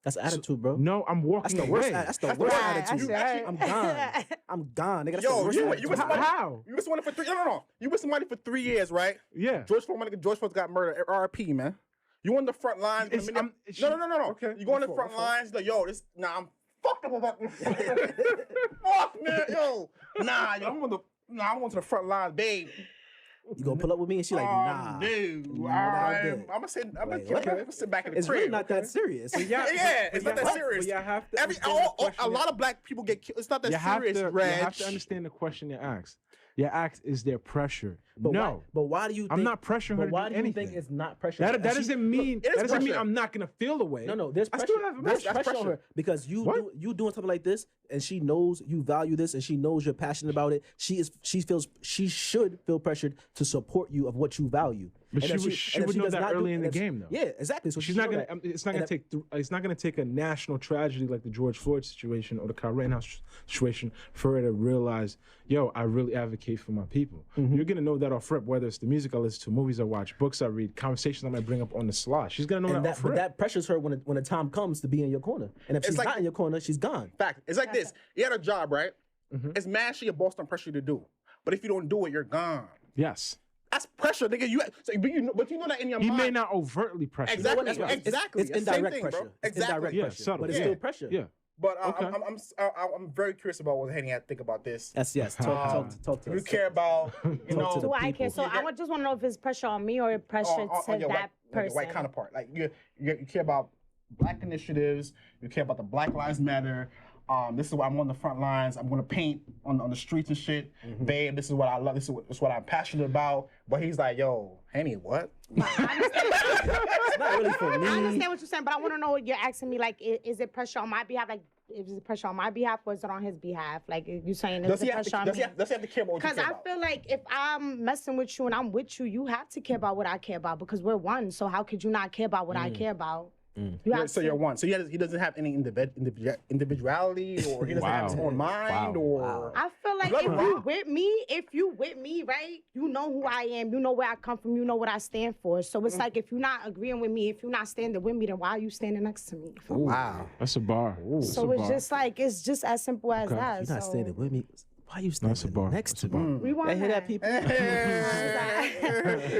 That's attitude, bro. No, I'm walking away. That's the worst attitude. right. I'm gone. I'm gone, nigga. That's Yo, the worst you attitude. with somebody? How? You with somebody for 3? No. You with somebody for 3 years, right? Yeah. George Floyd got murdered. RIP, man. You on the front lines? It's- No. Okay. You go on the My front fault. lines. Like, yo, I'm fucked up about this. Fuck, man, yo. I'm going to the front lines, babe. You gonna pull up with me? And she like, nah. Dude, Nah, I'm good. gonna sit back in the It's crib. really not that serious. Yeah, it's not that serious. But you have to A lot of black people get killed. It's not that serious, you Reg. have to understand the question you asked. You asked, is there pressure? But No. why do you think? I'm not pressuring her But to why do do you think anything. it's not pressure? That And doesn't mean it is pressure. I'm not gonna feel the way. No, there's I pressure. still have There's emotions. pressure on her because you What? doing something like this, and she knows you value this, and she knows you're passionate about it. She should feel pressured to support you of what you value. But And if she and if would know does that not early in the and if- game, though. Yeah, exactly. So She's she not know gonna. that. It's not And gonna if- take. It's not gonna take a national tragedy like the George Floyd situation or the Kyle Rittenhouse situation for her to realize, yo, I really advocate for my people. You're gonna know that off rip, whether it's the music I listen to, movies I watch, books I read, conversations I might bring up on the slide. She's gonna know And that off but rip. that pressures her when the time comes to be in your corner. And if It's she's like- not in your corner, she's gone. Fact. It's like this. You had a job, right? It's mad shit your boss don't pressure you to do. But if you don't do it, you're gone. Yes. That's pressure, nigga. But you know that in your He mind. may not overtly pressure. you. Exactly. That's right. Exactly. It's The same indirect thing, bro. pressure. It's Exactly. indirect Yeah, pressure. subtle. But it's Yeah. still pressure. Yeah. But Okay. I'm very curious about what Henny had to think about this. Yes. Talk to You us. care about, to know, the Do I care? people. So I just want to know if it's pressure on me or pressure to your that your person. white counterpart. Like you care about black initiatives. You care about the Black Lives Matter. This is why I'm on the front lines. I'm gonna paint on the streets and shit, babe. This is what I love. This is what I'm passionate about. But he's like, yo, Henny, what? It's not really for me. I understand what you're saying, but I want to know what you're asking me. Like, is it pressure on my behalf? Like, is it pressure on my behalf or is it on his behalf? Like, you saying is Does he it have to? pressure on Does me? he have to care about what you Because care I about? feel like if I'm messing with you and I'm with you, you have to care about what I care about because we're one. So how could you not care about what I care about? You have So to- you're one. So he doesn't have any individuality, or he doesn't have his own mind, or I feel like Blood if rock. you with me, right? You know who I am. You know where I come from. You know what I stand for. So it's like if you're not agreeing with me, if you're not standing with me, then why are you standing next to me? wow. That's a bar. That's So a it's bar. just like it's just as simple as that. You're not so standing with me. Why are you That's a bar. standing next That's a to me? rewind I hear that, that. people.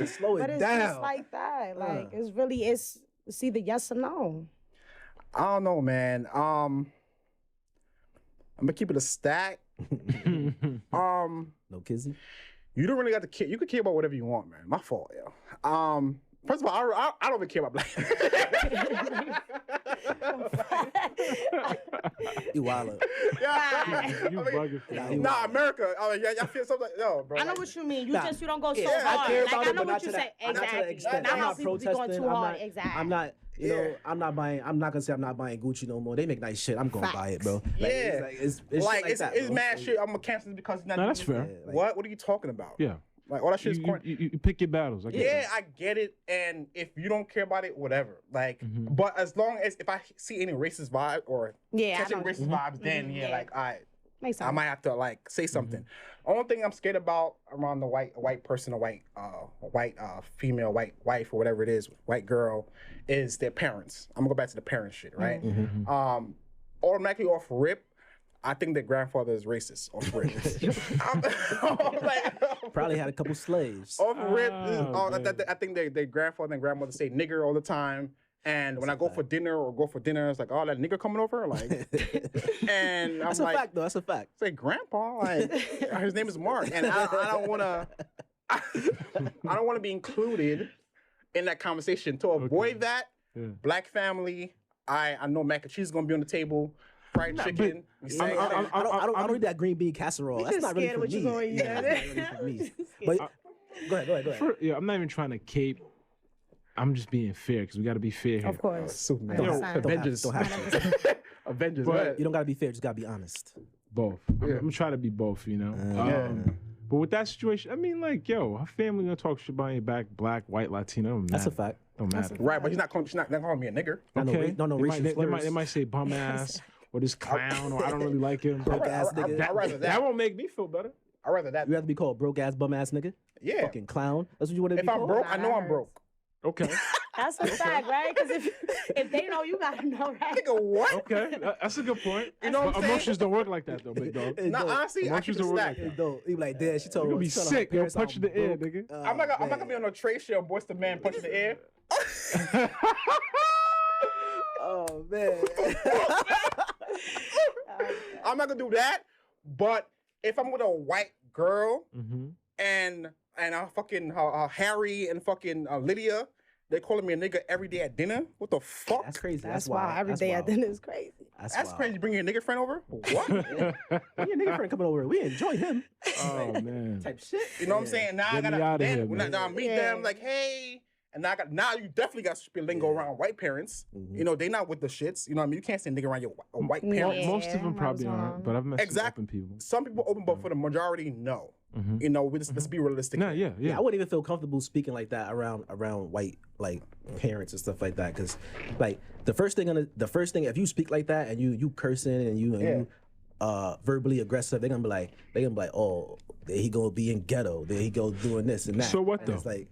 Slow it But it's down. just like that. Like it's either yes or no. I don't know, man. I'm gonna keep it a stack. No kizzy. You don't really got to care. You can care about whatever you want, man. My fault, yo. First of all, I don't even care about black. You wild. You bugging for that. Nah, America. Y'all feel something. No, bro. I know what you mean. You Nah. don't go so Yeah, hard. I care Like about I it, know but what not you to say. that. Not to that Exactly. extent. Not I'm how not people be protesting. going too hard. Exactly. I'm not. You know, I'm not buying. I'm not gonna say I'm not buying Gucci no more. They make nice shit. I'm gonna buy it, bro. Like, Yeah. it's shit like that, it's bro. mad shit. I'm gonna cancel it because it's not. No, that's fair. like- What are you talking about? Yeah. Like all that shit is corny. You pick your battles. I get Yeah, that. I get it. And if you don't care about it, whatever. Like, Mm-hmm. but as long as if I see any racist vibe or Yeah, I catching know. racist vibes, then yeah, yeah. like Makes I sense. might have to like say something. Only thing I'm scared about around the white person, a white female, white wife or whatever it is, white girl, is their parents. I'm gonna go back to the parent shit, right? Automatically off rip, I think their grandfather is racist off rip. I'm like, Probably had a couple slaves. off rip, man. I think their grandfather and grandmother say nigger all the time. And when I go for dinner it's like, oh, that nigger coming over, like, and I'm That's like, a fact, though. That's a fact. say grandpa, like his name is Mark, and I don't want to, I don't want to be included in that conversation. To avoid that, black family, I know mac and cheese is gonna be on the table, fried chicken. we say- I don't need that green bean casserole. That's just not really scared for what me. you gonna eat, Yeah, that's not really for me. But go ahead. Yeah, I'm not even trying to cape. I'm just being fair because we got to be fair here. Of course. Superman, Don't Avengers, don't have to. Avengers. But- But You don't gotta be fair. Just gotta be honest. Both. I'm trying to be both, you know. But with that situation, I mean, like, yo, her family gonna talk shit behind your back, black, white, Latino. Don't That's a matter. fact. Don't matter. right, but she's not calling me a nigger. Okay. No they racial slurs. they might say bum ass or this clown or I don't really like him. Broke ass nigga. I'd rather That that. won't make me feel better. I'd rather that. You have to be called broke ass bum ass nigga. Yeah. Fucking clown. That's what you want to If be I'm called. broke, I know I'm broke. Okay. That's a fact, right? Because if they know, you gotta know, right? Nigga, what? Okay. That's a good point. You know what I'm But saying? emotions don't work like that, though, big dog. It Nah, don't. honestly, I Emotions keep it don't work stacked. like It don't. You be like, Dad, she told You're gonna be she told her sick, yo. parents Punch I'm in the air, broke. nigga. I'm not gonna be on no Trey show, Boys to Man, punch in the air. Oh man. I'm not gonna do that. But if I'm with a white girl Mm-hmm. and fucking Harry and fucking Lydia, they calling me a nigga every day at dinner. What the fuck? That's crazy. That's wild. why every That's day at wild. dinner is crazy. That's wild. crazy. Bring your nigga friend over? What? When your nigga friend coming over, we enjoy him. Oh, man. Type shit. You know what I'm saying? Now Get I me gotta outta here, when man. I meet them like, hey, and now you definitely got to spit lingo around white parents. You know, they not with the shits. You know what I mean? You can't say nigga around your white parents. Yeah. Most of them probably what's going aren't, on. but I've met some Exactly. open people. Some people open, but for the majority, no. You know, let's be realistic. No, yeah. Yeah, I wouldn't even feel comfortable speaking like that around white like parents and stuff like that. Cause like the first thing if you speak like that and you cursing and you verbally aggressive, they're gonna be like, oh, there he go being ghetto, there he go doing this and that. So what, And it's though? like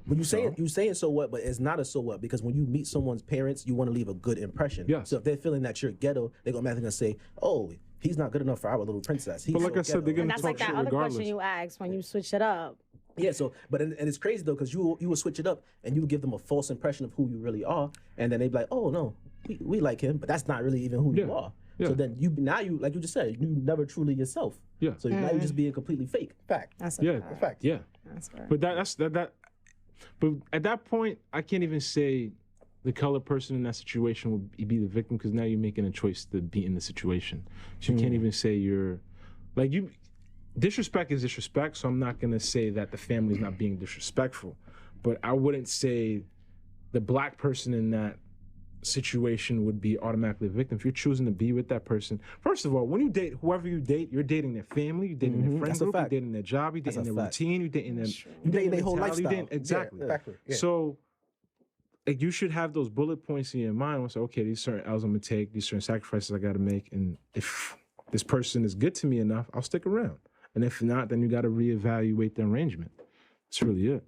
when you saying so what, but it's not a so what, because when you meet someone's parents, you want to leave a good impression. Yes. So if they're feeling that you're ghetto, they're gonna say, oh, he's not good enough for our little princess. He's But like so I said, they're ghetto. gonna And that's talk like that shit other regardless. question you asked when you switch it up. Yeah, so and it's crazy though, because you will switch it up and you give them a false impression of who you really are, and then they be like, oh no, we like him, but that's not really even who you Yeah. are. Yeah. So then you like you just said, you never truly yourself. Yeah. So now you're just being completely fake. Fact. That's a Yeah. fact. Fact. Yeah. That's right. But that's that. But at that point, I can't even say the colored person in that situation would be the victim because now you're making a choice to be in the situation. So you can't even say you're like you. Disrespect is disrespect. So I'm not gonna say that the family's not being disrespectful, but I wouldn't say the black person in that situation would be automatically a victim. If you're choosing to be with that person, first of all, when you date whoever you date, you're dating their family, you're dating their friend That's a group, you're fact. dating their job, you're That's dating a their fact. routine, you're dating their dating their whole mentality, lifestyle. exactly. Exactly. Yeah. So like you should have those bullet points in your mind. Once, okay, these certain L's I'm gonna take, these certain sacrifices I gotta make, and if this person is good to me enough, I'll stick around. And if not, then you gotta reevaluate the arrangement. That's really it.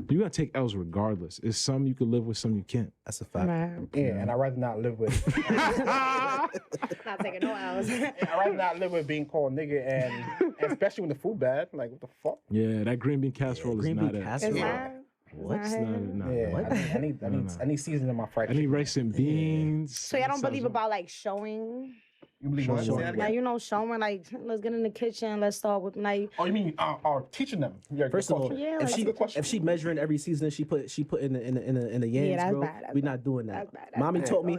You're gonna take L's regardless. It's some you can live with, some you can't. That's a fact. Right. Yeah, and I'd rather not live with. Not taking no L's. I'd rather not live with being called nigga, and especially when the food bad. Like, what the fuck? Yeah, that green bean casserole green is not bean it. casserole. Is Yeah. that? What? It's not Yeah, what? I need seasoning in my fried I need chicken. rice and beans. So y'all don't Sounds believe right. about like showing? You believe what? Say that Like, again? showing like, let's get in the kitchen, let's start with like, Oh, you mean teaching them? Yeah, First of all, Yeah, if like- she That's a good question. if she measuring every season she put in the yams, that's bro, bad, that's we bad. not doing that. That's bad. That's Mommy bad. taught me.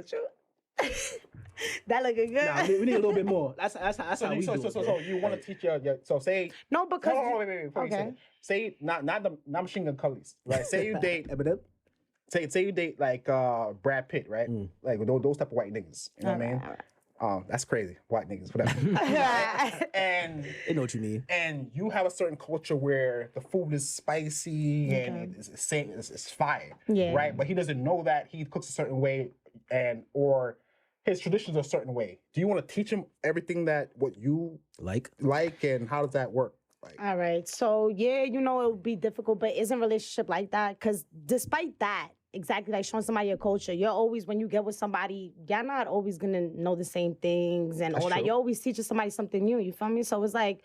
That looking good. Nah, we need a little bit more. That's how So, we so, do so, it, so, bro. so you want to teach your so say No, because hold on, wait, before you say okay. that. Say not machine gun cullies, right? Say you date Eminem? say you date like Brad Pitt, right? Like those type of white niggas. You know what I mean? That's crazy. White niggas, whatever. and They know what you mean. and you have a certain culture where the food is spicy and it's fire, Yeah. right? But he doesn't know that he cooks a certain way or his traditions are a certain way. Do you want to teach him everything what you Like, and how does that work? Like, All right. So yeah, it would be difficult, but isn't relationship like that? Because despite that, exactly like showing somebody your culture, you're always when you get with somebody, y'all not always gonna know the same things and That's all that. true. You're always teaching somebody something new. You feel me? So it's like,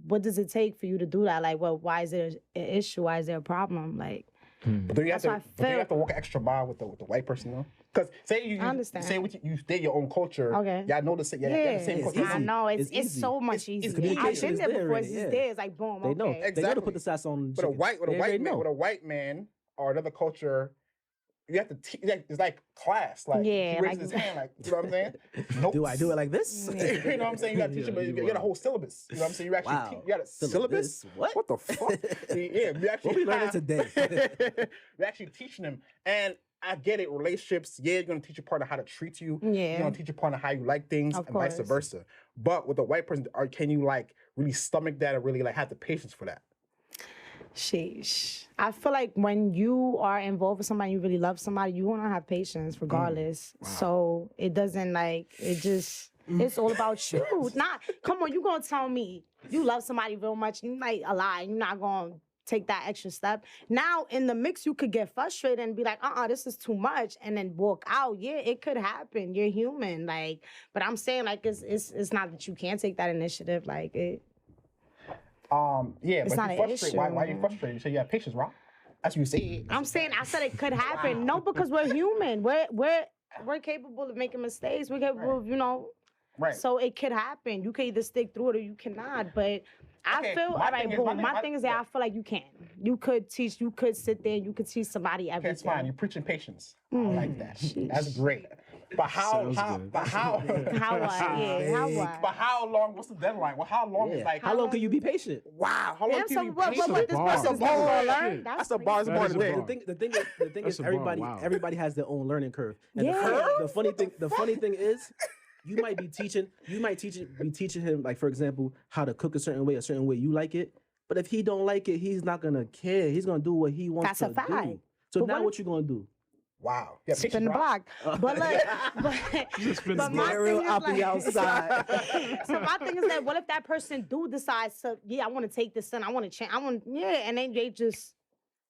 what does it take for you to do that? Like, well, why is there an issue? Why is there a problem? Like, but do you have That's to? what I But do you feel. have to walk an extra mile with the white person though? Because say you I understand. say you stay your own culture. Okay. Y'all know the same. Y'all the same it's culture. easy. I know it's It's easy. so much easier. I've communication been is there there before. already, It's yeah. just there. It's like boom. they know. Okay. They know to put the sauce on But a chicken. white They already know. with a white man or another culture, you have to teach. It's like class. Like Yeah, he raises like- his hand. Like you know what I'm saying? Nope. Do I do it like this? you know what I'm saying? You gotta teach him. You got a whole syllabus. You know what I'm saying? You actually Wow. you got a syllabus. What? What the fuck? Yeah, we actually What we learning today? We're actually teaching them. And I get it, relationships, yeah, you're gonna teach your partner how to treat you. Yeah. You're gonna teach your partner how you like things Of and vice course. versa. But with a white person, can you like really stomach that and really like have the patience for that? Sheesh. I feel like when you are involved with somebody, you really love somebody, you want to have patience regardless. So it doesn't it's all about you. Come on, you gonna tell me you love somebody real much, you like a lie, you're not gonna take that extra step. Now in the mix, you could get frustrated and be like, this is too much, and then walk out. Yeah, it could happen. You're human. Like, but I'm saying like it's not that you can't take that initiative. Like it. Yeah, It's but not if you an frustrated, why are you issue. frustrated? You say you have patience, right? That's what you say. I said it could happen. No, because we're human. We're capable of making mistakes. We're capable of, Right. So it could happen. You can either stick through it or you cannot. But I Okay, feel my all right, thing is- boom. my My thing is that I feel like you can. You could teach, you could sit there, you could teach somebody everything. That's fine. You're preaching patience. I like that. That's great. But Sounds good. How what? Yeah, how what? But how long? What's the deadline? Well, how long is Yeah. like? How long can you be patient? Wow. How long Damn, can so you be what patient? this bar. person's That's a never bar. gonna learn? That's a bar. That's a That bar is a today. bar. The thing That's is a bar, everybody wow. everybody has their own learning curve. And Yeah. the funny thing is you might be teaching him, like for example, how to cook a certain way you like it. But if he don't like it, he's not gonna care. He's gonna do what he wants That's a to fact. do. So But now what what you gonna do? Wow. Yeah, Spin the patience, block. But like, spin but the my block. Real thing is uppy like, outside. so my thing is that what if that person do decide to, I want to take this in, I want to change, and then they just,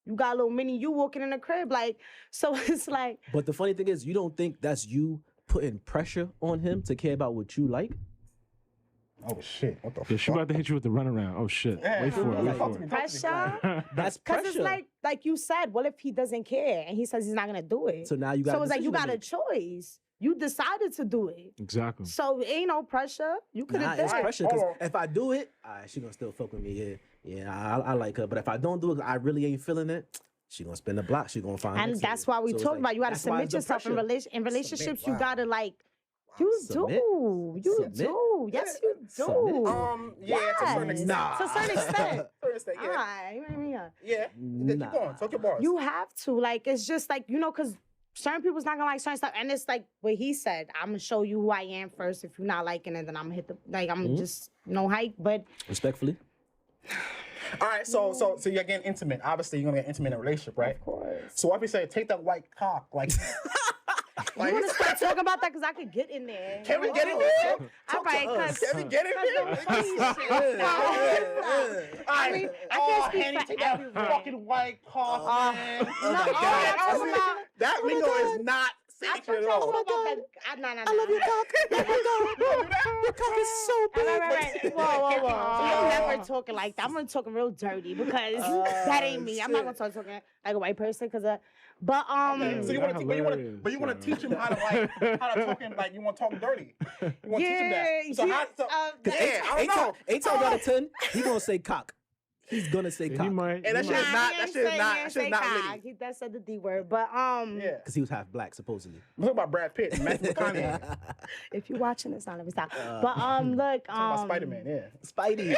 you got a little mini you walking in the crib, like, so it's like, But the funny thing is, you don't think that's you putting pressure on him to care about what you like? Oh shit! What the Yeah, fuck? she about to hit you with the runaround. Oh shit. Yeah, Wait for it. Wait talk for to me, it. talk to me. pressure. That's Because pressure. it's like you said, what if he doesn't care and he says he's not gonna do it? So now you got. So a it's like you decision got to a make. choice. You decided to do it. Exactly. So it ain't no pressure. You could Nah, have it's done it. pressure. Because Hold on. if I do it, she gonna still fuck with me. Yeah, I like her. But if I don't do it, I really ain't feeling it. She gonna spin the block. She gonna find. And next that's nigga. why we So it's talk like, about you gotta that's why submit it's the yourself in, pressure. in relationships. You Wow. gotta like, you Submit? you Submit? do. Yes, you do. Submit? Yeah, to a certain Yes. extent. Nah. To a certain extent. Certain extent, All yeah. right, Yeah. Keep Nah. going. Talk your bars. you have to like. It's just like because certain people's not gonna like certain stuff, and it's like what he said. I'm gonna show you who I am first. If you're not liking it, then I'm gonna hit the I'm just no hike. But Respectfully. All right, so you're getting intimate. Obviously, you're gonna get intimate in a relationship, right? Of course. So what if you say, take that white cock, like, You want to start talking about that because I could get in there. can we get in there? All right, us. because Can we get in there? I mean, I can't speak Henny, for take that everyone. fucking white cock, man. No, all I'm talking about. That lingo is not I'm sexual talking at all. about that. No. I love your cock. Oh my God. Your cock is so big. Right. Whoa. I'm never talking like that. I'm gonna talk real dirty because that ain't me. I'm not gonna start talking like a white person because but Okay, so you want to, hilarious, but you want to teach him how to talk him like you want to talk dirty. You want to teach him that. So how? So, yeah, I don't know. 8 times out of 10, he gonna say cock. He's gonna say He cock. might. And that shit is Nah, not. he That ain't shit is say- not. he That ain't shit is say not cock. litty. That said the D word, but Yeah. Because he was half black, supposedly. Look about Brad Pitt and Matthew McConaughey. if you're watching this, let me stop. But look, About Spider-Man, yeah. Spidey.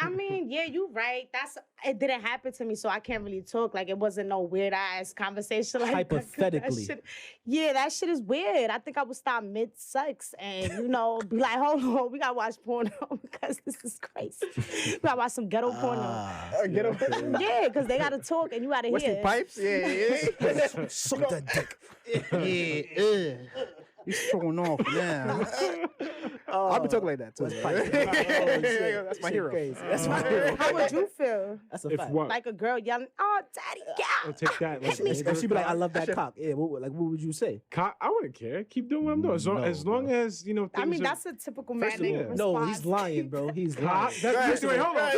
I mean, yeah, you're right. It didn't happen to me, so I can't really talk. Like, it wasn't no weird ass conversation. Like that. Hypothetically. That shit is weird. I think I would stop mid sex and be like, hold on, we gotta watch porno because this is crazy. We gotta watch some ghetto porno. Get him. Yeah, because they gotta talk and you gotta Wesley hear. Pipes, yeah. Suck that dick. Yeah. He's showing off now. I'll be talking like that too. West Pipes. That's my hero. Crazy. That's my hero. How would you feel? That's a If fact. what? Like a girl yelling, "Oh, daddy, Oh, yeah." take that. Like, If she be like, I love that cock. Yeah, what would you say? I wouldn't care. Keep doing what I'm doing. As long as things I mean, are- that's a typical First man of all, response. no, he's lying, bro. He's lying. Wait, hold on.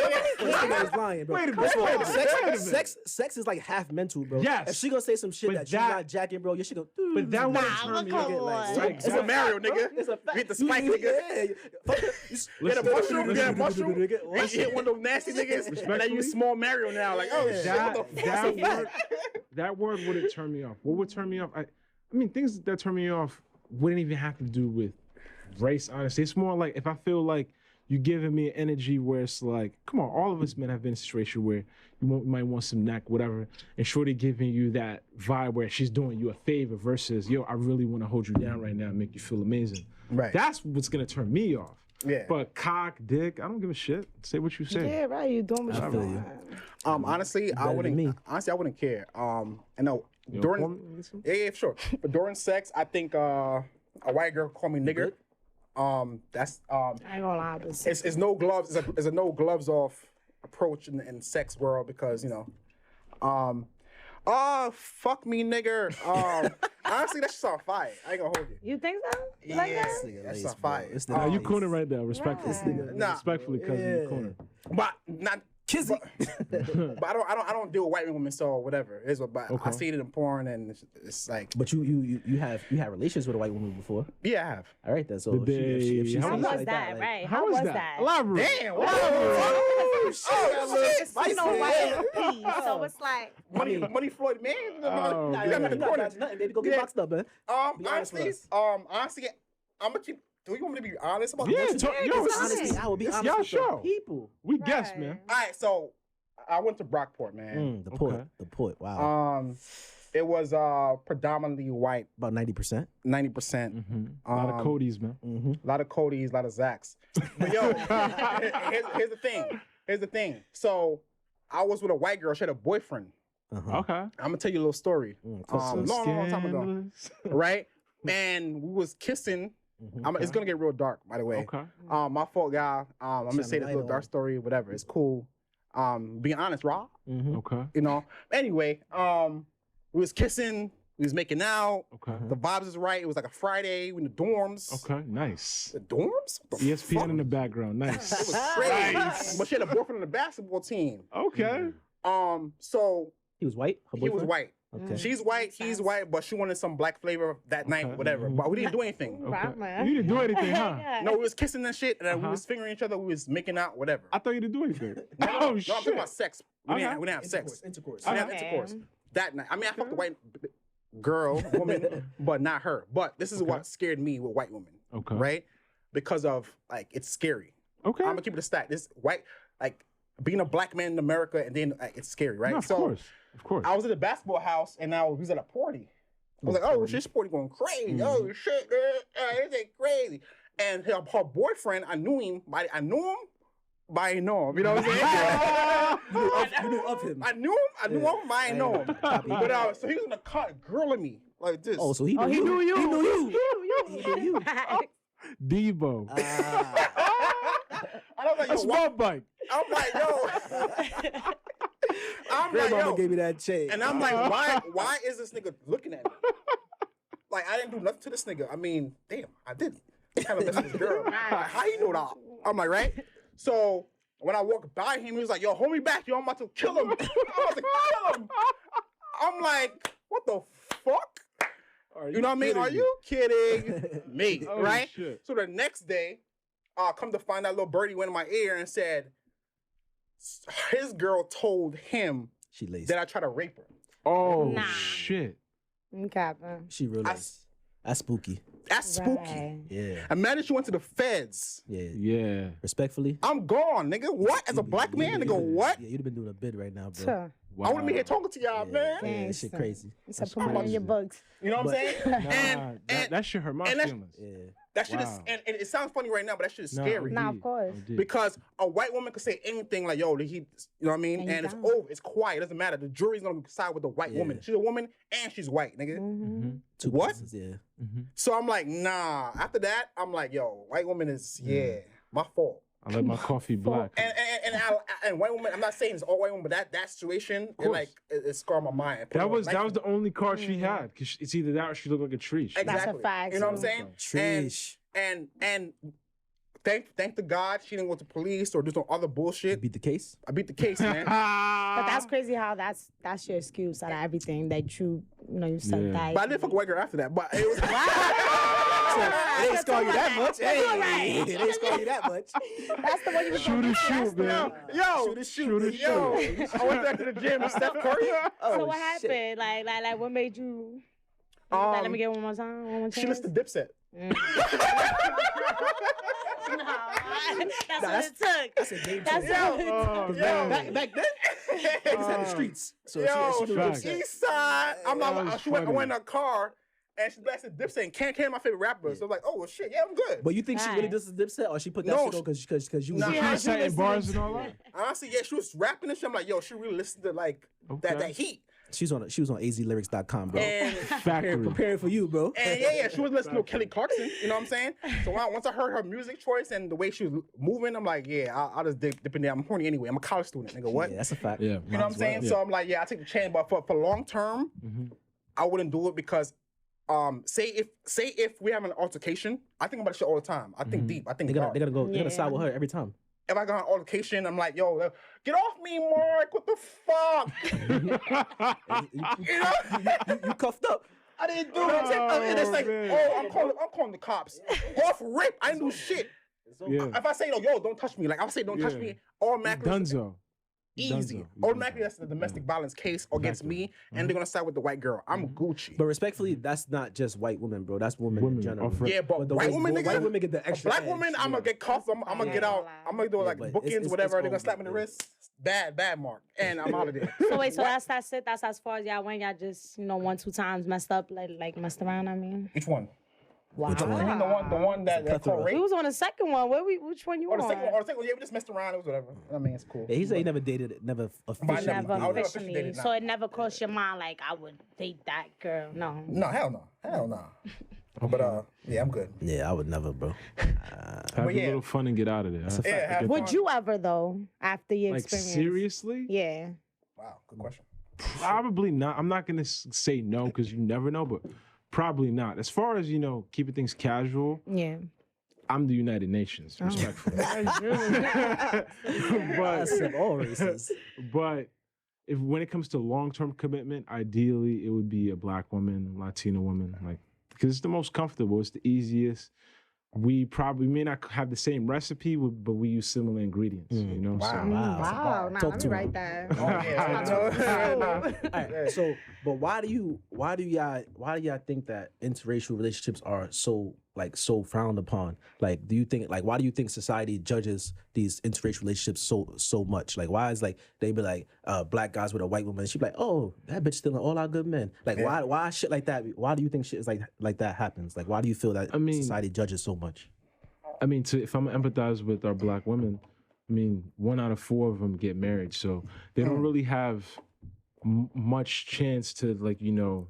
He's lying, bro. Wait a minute, First of all, wait a minute. sex is like half mental, bro. Yes. If she gonna say some shit But that she's that- not jacking, bro, you should go. But that wouldn't Nah, turn me come on. on. Right, It's a Mario, nigga. It's a fact. Hit the spike, nigga. Get a mushroom, Listen, get a mushroom. And you hit one of those nasty niggas, and now you small Mario now. Like, oh shit, what the fuck? That word wouldn't turn me off. What would turn me off? I mean, things that turn me off wouldn't even have to do with race, honestly. It's more like if I feel like you're giving me an energy where it's like, come on, all of us men have been in a situation where you might want some neck, whatever, and shorty giving you that vibe where she's doing you a favor versus, yo, I really want to hold you down right now and make you feel amazing. Right. That's what's going to turn me off. Yeah. But cock, dick, I don't give a shit. Say what you say. Yeah, right. You doing what you feel want. you. Honestly, I better than wouldn't. me. Honestly, I wouldn't care. I know You during. want me to listen? Yeah, sure. But during sex, I think a white girl call me nigger. That's I ain't gonna lie, but it's no gloves. It's a no gloves off approach in sex world because fuck me, nigger. Honestly, that's just on fire. I ain't gonna hold you. you think so? Like Yeah. that? That's on fire. Nah, you corner right there, respectfully. Right. Nah. Respectfully, cousin, you corner. But not Kizzy. But I don't deal with white women, so whatever. It is what. But I Okay. see it in porn, and it's like, But you had relations with a white woman before. yeah, I have. All right, then. So Did if she they- How sees was like that, like, right? How was that? Elaborate. Damn. Oh, shit. You know, white peas, so it's like, Money Floyd, man. Oh, Nah, You got me in the nah, corner. that's nothing, baby. Go get Yeah. boxed up, man. Be honest with Honestly, I'm gonna keep. Do you want me to be honest about Yeah, this? yo, it's Honestly, I will be It's honest y'all with show. the people. We guess, Right. man. All right, so I went to Brockport, man. The port. Okay. The port. Wow. It was predominantly white, About 90%. 90%. A lot of Cody's, man. A lot of Cody's, a lot of Zach's. But yo, here's the thing. Here's the thing. So I was with a white girl. She had a boyfriend. Okay. I'm gonna tell you a little story. Long time ago, Scandalous. right? And we was kissing. It's gonna get real dark, by the way. Okay. My fault, guy. I'm gonna Shine say the this light little dark on. story, whatever. It's cool. Being honest, raw. Okay. You know. Anyway, we was kissing. We was making out. Okay. The vibes is right. It was like a Friday. We in the dorms. Okay. Nice. The dorms? What the ESPN fuck? in the background. It Nice. was crazy. But she had a boyfriend on the basketball team. Okay. So He was white? Her he was boyfriend? white. Okay. She's white, he's white, but she wanted some black flavor that night, Okay. whatever. But we didn't do anything. right, man. You didn't do anything, huh? Yeah. No, we was kissing and shit, and then we Uh-huh. was fingering each other, we was making out, whatever. I thought you didn't do anything. No, Oh, I'm shit. talking about sex. We Okay. didn't have sex. Intercourse. We didn't have Okay. intercourse. That night. I mean, I fucked a white girl, woman, but not her. But this is what scared me with white women, Okay. right? Because of, like, it's scary. Okay. I'm gonna keep it a stat. This white, like, being a black man in America, and then it's scary, right? No, of course. Of course. I was at the basketball house, and now we was at a party. I was like, oh, this party going crazy. Oh, shit, this ain't crazy. And her boyfriend, I knew him, but I ain't know him. You know what I'm saying? You knew of him. I knew him, but I ain't know him. But so he was in the car grilling me like this. Oh, so he knew he you. knew you. He knew you. He knew you. Debo. I was like, That's yo, my bike. I'm like, yo. I'm like, Grandmama yo. gave me that chain. And I'm like, why is this nigga looking at me? Like, I didn't do nothing to this nigga. I mean, damn, I did. Kind of mess with this girl. Like, how you know that? I'm like, right? So when I walked by him, he was like, yo, hold me back. Yo, I'm about to kill him. I'm about to kill him. I'm like, what the fuck? You know what I mean? Are you kidding me? Oh, right? shit. So the next day, come to find out, little birdie went in my ear and said his girl told him She laced. that I tried to rape her. Oh Nah. shit. Okay. She realized. That's spooky. That's spooky. Right. Yeah. Imagine she went to the feds. Yeah. Yeah. Respectfully. I'm gone, nigga. What? As a black man, nigga, what? Yeah, you'd have been doing a bid right now, bro. Tuh. Wow. I wouldn't be here talking to y'all, man. Yeah, that shit crazy. So put it in your books. You know what I'm saying? Nah, and that shit hurt my and that's- feelings. Yeah. that shit is, Wow. and it sounds funny right now, but that shit is No, scary. Nah, of OD, course. OD. Because a white woman could say anything like, yo, you know what I mean? And you And it's don't. over. It's quiet. It doesn't matter. The jury's gonna side with the white woman. She's a woman and she's white, nigga. Mm-hmm. Two What? pieces, yeah. So I'm like, nah. After that, I'm like, yo, white woman is, my fault. I let my coffee black. And white women, I'm not saying it's all white women, but that situation, it scarred my mind. That was the only car she had. Cause it's either that or she looked like a tree. Exactly. That's a fact. You know what I'm saying? Trish. And thank to God she didn't go to police or do some other bullshit. Beat the case. I beat the case, man. But that's crazy how that's your excuse out of everything that you said Yeah. that. But I did fuck a white girl after that. But it was It ain't scar you that much. Hey, right. it ain't scar you that much. That's the one you was Shoot or shoot, man. yo, Shoot or yo. I went back to the gym with Steph Curry. So what happened? Like what made you? Like, let me get one more time. One more She chance. listened to Dipset. No, that's what it took. That's a game That's changer. what it Oh, took. Yo. Back then, niggas had the streets. So Yo, she knew facts. Dipset. East Side. That was I went funny. in a car and she blasted Dipset and Can my favorite rapper. So I was like, oh well, shit, yeah, I'm good. But you think she really Right. does the Dipset, or she put that No, shit on because you was Nah. She Yeah, was citing bars and all that. Honestly, yeah, she was rapping and shit. I'm like, yo, she really listened to like that Okay. heat. she was on azlyrics.com, bro. And Factory. Preparing for you, bro. And yeah, she was listening to Kelly Clarkson. You know what I'm saying? So once I heard her music choice and the way she was moving, I'm like, yeah, I'll just dip in there. I'm horny anyway. I'm a college student, nigga. What? Yeah, that's a fact. Yeah. You know what I'm saying? So I'm like, yeah, I take the chance, but for long term, I wouldn't do it because, say if we have an altercation, I think about this shit all the time. I think deep. I think They're dark. gonna go. They're Yeah. gonna side with her every time. If I got an altercation, I'm like, yo, get off me, Mark. What the fuck? You know? You cuffed up. I didn't do it. And it's like, man. oh, I'm calling the cops. Off rip. I didn't do shit. Yeah. If I say, yo, don't touch me, like I say, don't touch Yeah. me, automatically. Dunzo. Easy. Dunzo. Automatically, that's the domestic violence case against me, and they're gonna side with the white girl. I'm Gucci. But respectfully, that's not just white women, bro. That's women, Women, in general. off rip. Yeah, but the white women, white nigga, women get the a extra. black edge. woman, I'm gonna get cuffed. I'm gonna get out. I'm gonna do like but bookends, it's whatever. They're gonna gonna slap me in the be- wrist. Bad mark, and I'm out of there. So wait, so that's it. That's as far as y'all went. Y'all just 1-2 times messed up, like messed around. I mean, Which one? wow. Which one? I mean the one that plethora. called We rape. was on the second one. Which one you Or on? the second one, yeah, we just messed around. It was whatever. I mean, it's cool. Yeah, he said he never dated it, never officially. Never I would never officially. dated So now. it never crossed your mind like I would date that girl. No. No, hell no. But yeah, I'm good. Yeah, I would never, bro. Have a yeah. little fun and get out of there. Huh? Yeah, have Would fun. you ever though after your Like experience? seriously? Yeah. Wow, good question. Probably not. I'm not gonna say no because you never know, but probably not. As far as keeping things casual, Yeah. I'm the United Nations, respectfully. I but accept all races. but when it comes to long-term commitment, ideally it would be a black woman, Latina woman, like because it's the most comfortable, it's the easiest. We may not have the same recipe, but we use similar ingredients. Wow. Wow. Nah, Talk let to me him. write that. Oh, yeah. All right, so, but why do y'all think that interracial relationships are so frowned upon? Like, do you think why do you think society judges these interracial relationships so much? Like, why is they be like black guys with a white woman? She be like, oh, that bitch stealing all our good men. Like, why shit like that? Why do you think shit is like that happens? Like, why do you feel that society judges so much? I mean, if I'm gonna empathize with our black women, I mean, 1 out of 4 of them get married, so they don't really have much chance to like, you know,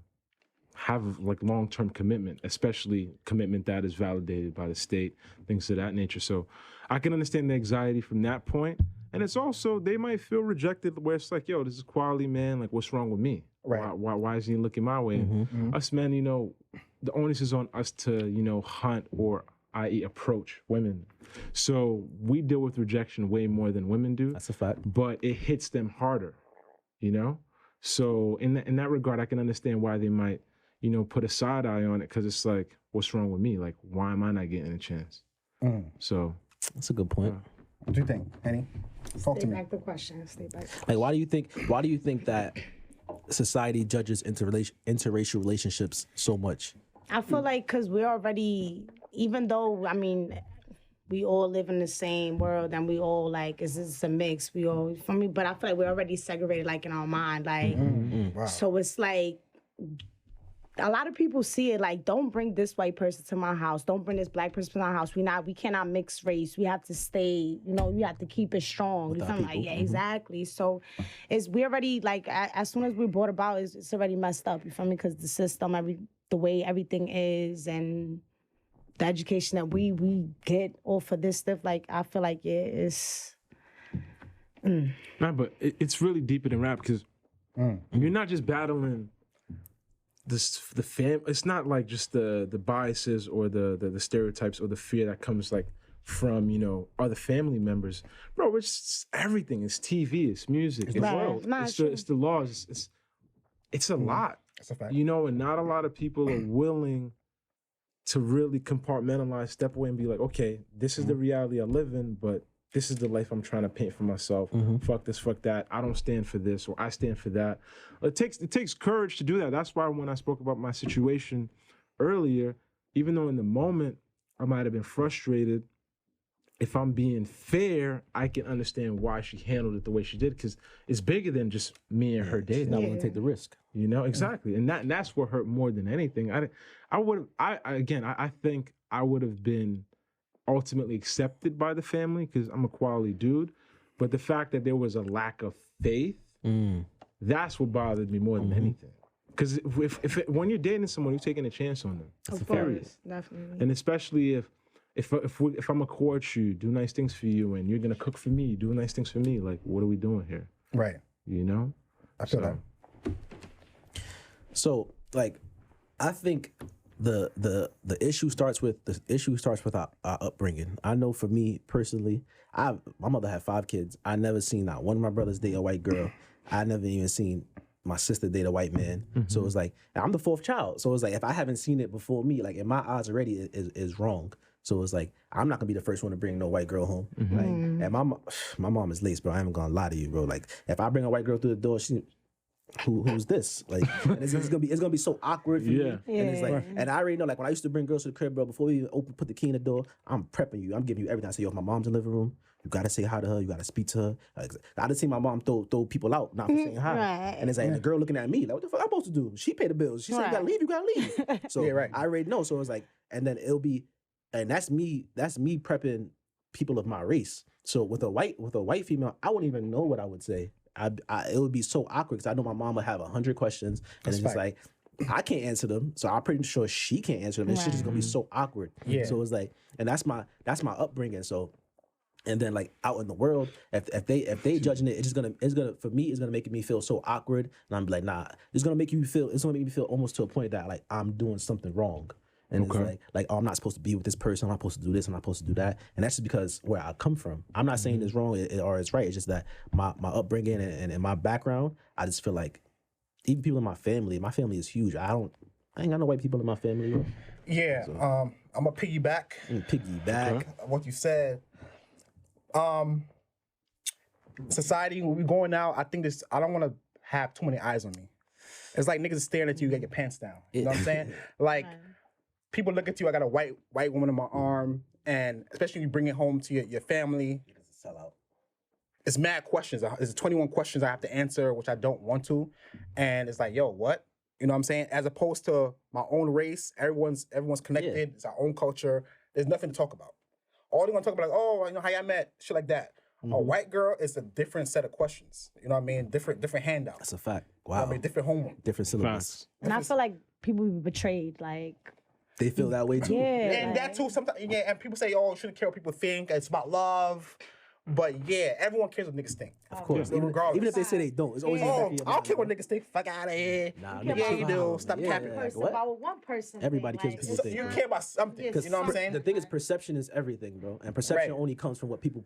have like long-term commitment, especially commitment that is validated by the state, things of that nature. So I can understand the anxiety from that point. And it's also, they might feel rejected where it's like, yo, this is quality, man. Like, what's wrong with me? Right. Why isn't he looking my way? And us men, you know, the onus is on us to, you know, hunt or i.e. approach women. So we deal with rejection way more than women do. That's a fact. But it hits them harder, you know? So in that regard, I can understand why they might, you know, put a side eye on it, because it's like, what's wrong with me? Like, why am I not getting a chance? So That's a good point. What do you think, Henny? Talk to Stay me. back the question. Stay back. Like, why do you think that society judges interracial relationships so much? I feel like because we're already, even though, I mean, we all live in the same world and we all like, it's a mix. We all, for me, but I feel like we're already segregated, like in our mind. Like, Wow. so it's like, a lot of people see it like, don't bring this white person to my house. Don't bring this black person to my house. We cannot mix race. We have to stay, you know, we have to keep it strong. You feel me? Like, yeah, exactly. So we already, like, as soon as we brought about, it's already messed up. You feel me? Because the system, the way everything is, and the education that we get off of this stuff, like, I feel like, yeah, it's... Nah, but it's really deeper than rap, because you're not just battling the fam. It's not like just the biases or the stereotypes or the fear that comes like from, you know, other family members. Bro, it's everything. It's TV, it's music, it's Right. world, Nah, it's the laws. It's a lot. That's a fact. You know, and not a lot of people are willing to really compartmentalize, step away and be like, okay, this is the reality I live in, but this is the life I'm trying to paint for myself. Fuck this, fuck that. I don't stand for this, or I stand for that. It takes courage to do that. That's why when I spoke about my situation earlier, even though in the moment I might have been frustrated, if I'm being fair, I can understand why she handled it the way she did, because it's bigger than just me and her dating. Not willing to take the risk. You know, exactly. And that's what hurt more than anything. I think I would have been ultimately accepted by the family because I'm a quality dude. But the fact that there was a lack of faith, that's what bothered me more than anything. Because when you're dating someone, you're taking a chance on them. Of Period. course, definitely. And especially if I'm gonna court you, do nice things for you, and you're gonna cook for me, do nice things for me, like, what are we doing here? Right. You know? I feel that. So, like, I think the issue starts with our upbringing. I know for me personally, my mother had 5 kids. I never seen not one of my brothers date a white girl. I never even seen my sister date a white man. So it was like, I'm the 4th child. So it was like, if I haven't seen it before me, like, in my eyes already is wrong. So it was like, I'm not gonna be the first one to bring no white girl home. Like, and my mom is lace, bro. I ain't gonna lie to you, bro. Like, if I bring a white girl through the door, who's this? Like, and it's gonna be so awkward for me. And it's like, and I already know, like, when I used to bring girls to the crib, bro, before we even put the key in the door, I'm prepping you. I'm giving you everything. I say, yo, if my mom's in the living room, you gotta say hi to her. You gotta speak to her. Like, I done seen my mom throw people out not for saying hi. Right. And it's like, and the girl looking at me, like, what the fuck I'm supposed to do? She paid the bills. She said, you gotta leave. You gotta leave. So Yeah, right. I already know. So it was like, and then it'll be, and that's me prepping people of my race. So with a white female, I wouldn't even know what I would say. It would be so awkward because I know my mom would have 100 questions, and it's just like, I can't answer them, so I'm pretty sure she can't answer them. It's just gonna be so awkward. Yeah. So it's like, and that's my upbringing. So, and then like out in the world, if they judging it, it's gonna for me, it's gonna make me feel so awkward, and I'm like, nah, it's gonna make me feel almost to a point that like I'm doing something wrong. And it's like, oh, I'm not supposed to be with this person. I'm not supposed to do this. I'm not supposed to do that. And that's just because where I come from. I'm not saying it's wrong or it's right. It's just that my upbringing and my background, I just feel like even people in my family is huge. I ain't got no white people in my family. Bro. Yeah. I'm gonna piggyback. What you said. Society, when we going out, I think I don't want to have too many eyes on me. It's like niggas staring at you, you got your pants down. You know what I'm saying? Like, people look at you, I got a white woman in my arm, and especially when you bring it home to your family. It's a sellout. It's mad questions. There's 21 questions I have to answer, which I don't want to. And it's like, yo, what? You know what I'm saying? As opposed to my own race, everyone's connected. Yeah. It's our own culture. There's nothing to talk about. All they want to talk about, like, oh, you know how y'all met, shit like that. A white girl is a different set of questions. You know what I mean? Different handouts. That's a fact. You know what Wow. I mean? Different homework. Different syllabus. Facts. And I feel like people be betrayed. Like, They feel that way too. yeah. And that too, sometimes, yeah, and people say, oh, shouldn't care what people think. It's about love. But yeah, everyone cares what niggas think. Of course. Regardless. Even if they say they don't, it's always in the back Oh, of your I don't mind, care what bro. niggas think. Fuck out of here. Nah, You niggas yeah, care you about do. how- Stop yeah, capping. like, person, what? about what one person. Everybody think, cares what people think. You care about something. Yes, You know what I'm saying? The thing is, perception is everything, bro, and perception Right. only comes from what people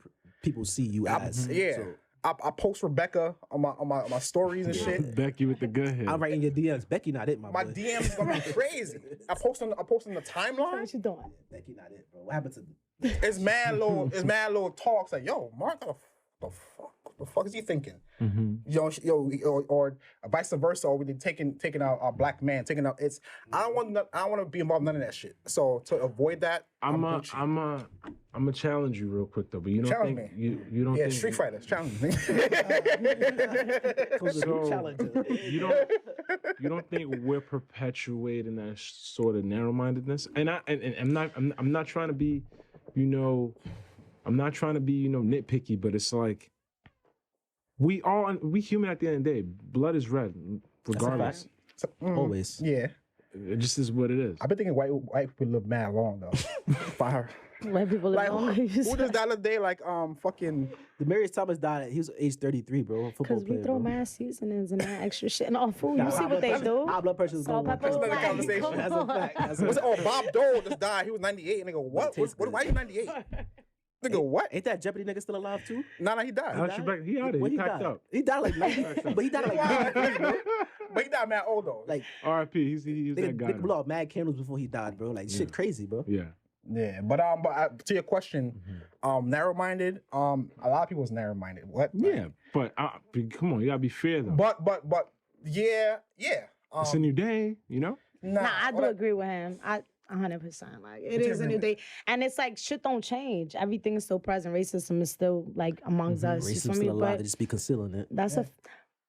see you as. Yeah. So, I post Rebecca on my stories and shit. Becky with the good head. I'm writing your DMs. Becky not it, my My boy. DMs gonna be crazy. I post on the timeline. What you doing? Becky not it, bro. What happened to? It's mad little talks like, yo, Mark, the fuck is he thinking? Or vice versa, or we taking out our black man, taking out. I don't want to be involved in none of that shit. So to avoid that, I'm Gucci. gonna challenge you real quick though, but you don't Challenge think me. you don't Yeah, think Street Fighters challenge me. So you don't think we're perpetuating that sort of narrow-mindedness? And I'm not trying to be, nitpicky, but it's like we human at the end of the day. Blood is red, regardless. Always. Yeah, It just is what it is. I've been thinking white people live mad long though. Fire. White people Like live longer. who just died the other day? Like fucking. Demarius Thomas died. He was age 33, bro. Football Because we player, throw bro. mad seasonings and mad extra shit in our food. Nah, You see high what they blood do? High blood pressure is Salt, going. pepper, That's another like, conversation. come That's a on. fact. That's a What's fact. oh Bob Dole just died. He was 98, and they go, what? tastes good. Why are you 98? Nigga, what? Ain't that Jeopardy nigga still alive too? Nah, he died. Alex Trebek, he out When he packed died? up. He died like 90, but he died like 93, bro. But he died mad old though. Like R.I.P. He's they that guy. blew out mad candles before he died, bro. Like shit, crazy, bro. Yeah. Yeah, but to your question, narrow-minded. A lot of people's narrow-minded. What? Yeah, but come on, you gotta be fair though. But yeah. It's a new day, you know. Nah, I do what agree with him. 100%. Like it you is a agree new with? day, and it's like shit don't change. Everything is still present. Racism is still like amongst us. You Racism feel me? still alive. But They just be concealing it. that's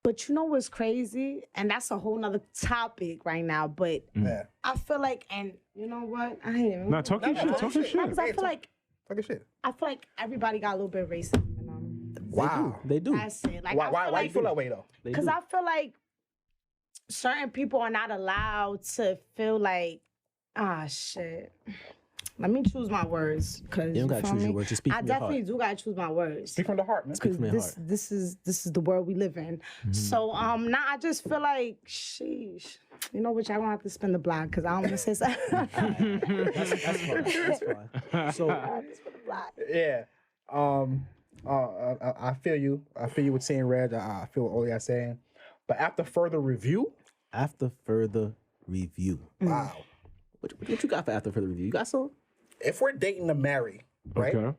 But you know what's crazy? And that's a whole nother topic right now. But Yeah. I feel like, and you know what? I ain't even. Nah, talk your shit. Talk your shit. Because I feel like shit. everybody got a little bit of racism in them. Wow. They do. That's it. Like Why you feel that way though? They Because do. I feel like certain people are not allowed to feel like, shit. Let me choose my words. Cause You don't gotta feel choose your me? words. Just speak I from your definitely heart. do gotta choose my words. Speak from the heart, man. Speak from your This heart. this is the world we live in. So now I just feel like, sheesh. You know what? Y'all gonna have to spin the block because I don't want to say something. That's fine. That's fine. So Spin the block. Yeah. I feel you. I feel you with saying Reg. I feel what Oli is saying. But after further review, after further review, wow. what you got for after further review? You got some? If we're dating to marry, right? Okay.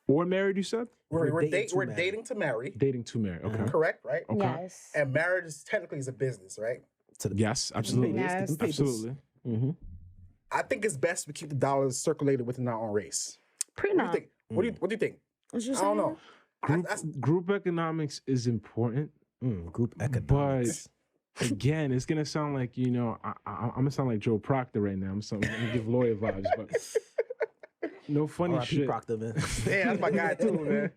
Or married, you said? We're dating dating to to marry. Dating to marry. Okay. Correct, right? Okay. Yes. And marriage is technically is a business, right? To the Yes, absolutely. Yes. Them papers. Absolutely. Mm-hmm. I think it's best we keep the dollars circulated within our own race. What do you Prenup. think? What do you think? What you I don't know. Group economics is important, Group but economics. again, it's gonna sound like I'm gonna sound like Joe Proctor right now. I'm gonna give lawyer vibes, but no funny R.I.P. shit. Proctor, man. Yeah, that's my guy too, man.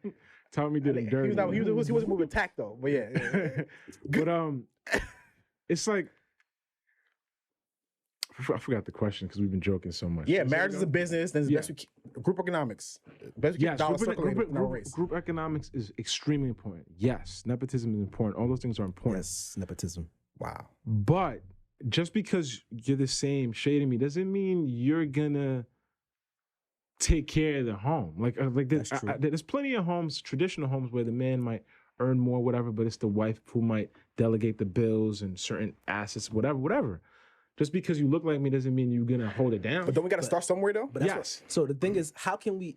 Tommy did him dirty. He was moving tack though, but yeah. But it's like I forgot the question because we've been joking so much. Yeah, marriage is a business. Then it's Yeah. best we keep group economics. Best we keep Yes, dollars circulated within our race. group economics is extremely important. Yes, nepotism is important. All those things are important. Yes, nepotism. Wow. But just because you're the same shading me doesn't mean you're gonna take care of the home. Like That's true. there's plenty of homes, traditional homes, where the man might earn more, whatever, but it's the wife who might delegate the bills and certain assets, whatever. Just because you look like me doesn't mean you're gonna hold it down. But don't we got to start somewhere though? But that's Yes. what, so the thing is, how can we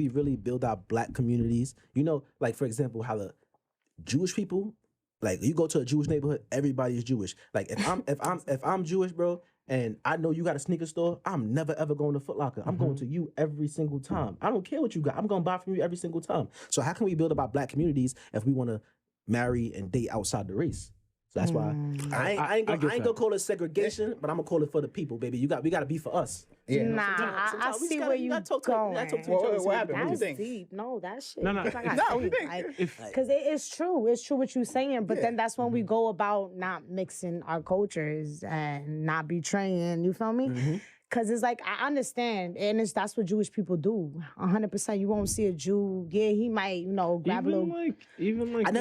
really build our black communities? You know, like for example, how the Jewish people, like you go to a Jewish neighborhood, everybody is Jewish. Like if I'm Jewish, bro, and I know you got a sneaker store, I'm never ever going to Foot Locker. I'm going to you every single time. I don't care what you got. I'm gonna buy from you every single time. So how can we build up our black communities if we want to marry and date outside the race? So that's why I ain't gonna call it segregation, but I'm gonna call it for the people, baby. We gotta be for us. Yeah. Nah, I we see gotta- where we you gotta talk to- going. we gotta talk to each What- other. what happened? What do you That's think? deep. No, that shit. No, no. I got No, what do you deep. think? Like, If because it's true. It's true what you're saying. But Yeah. then that's when we go about not mixing our cultures and not betraying. You feel me? Because it's like, I understand. And that's what Jewish people do. 100%. You won't see a Jew. Yeah, he might, grab a little. even like I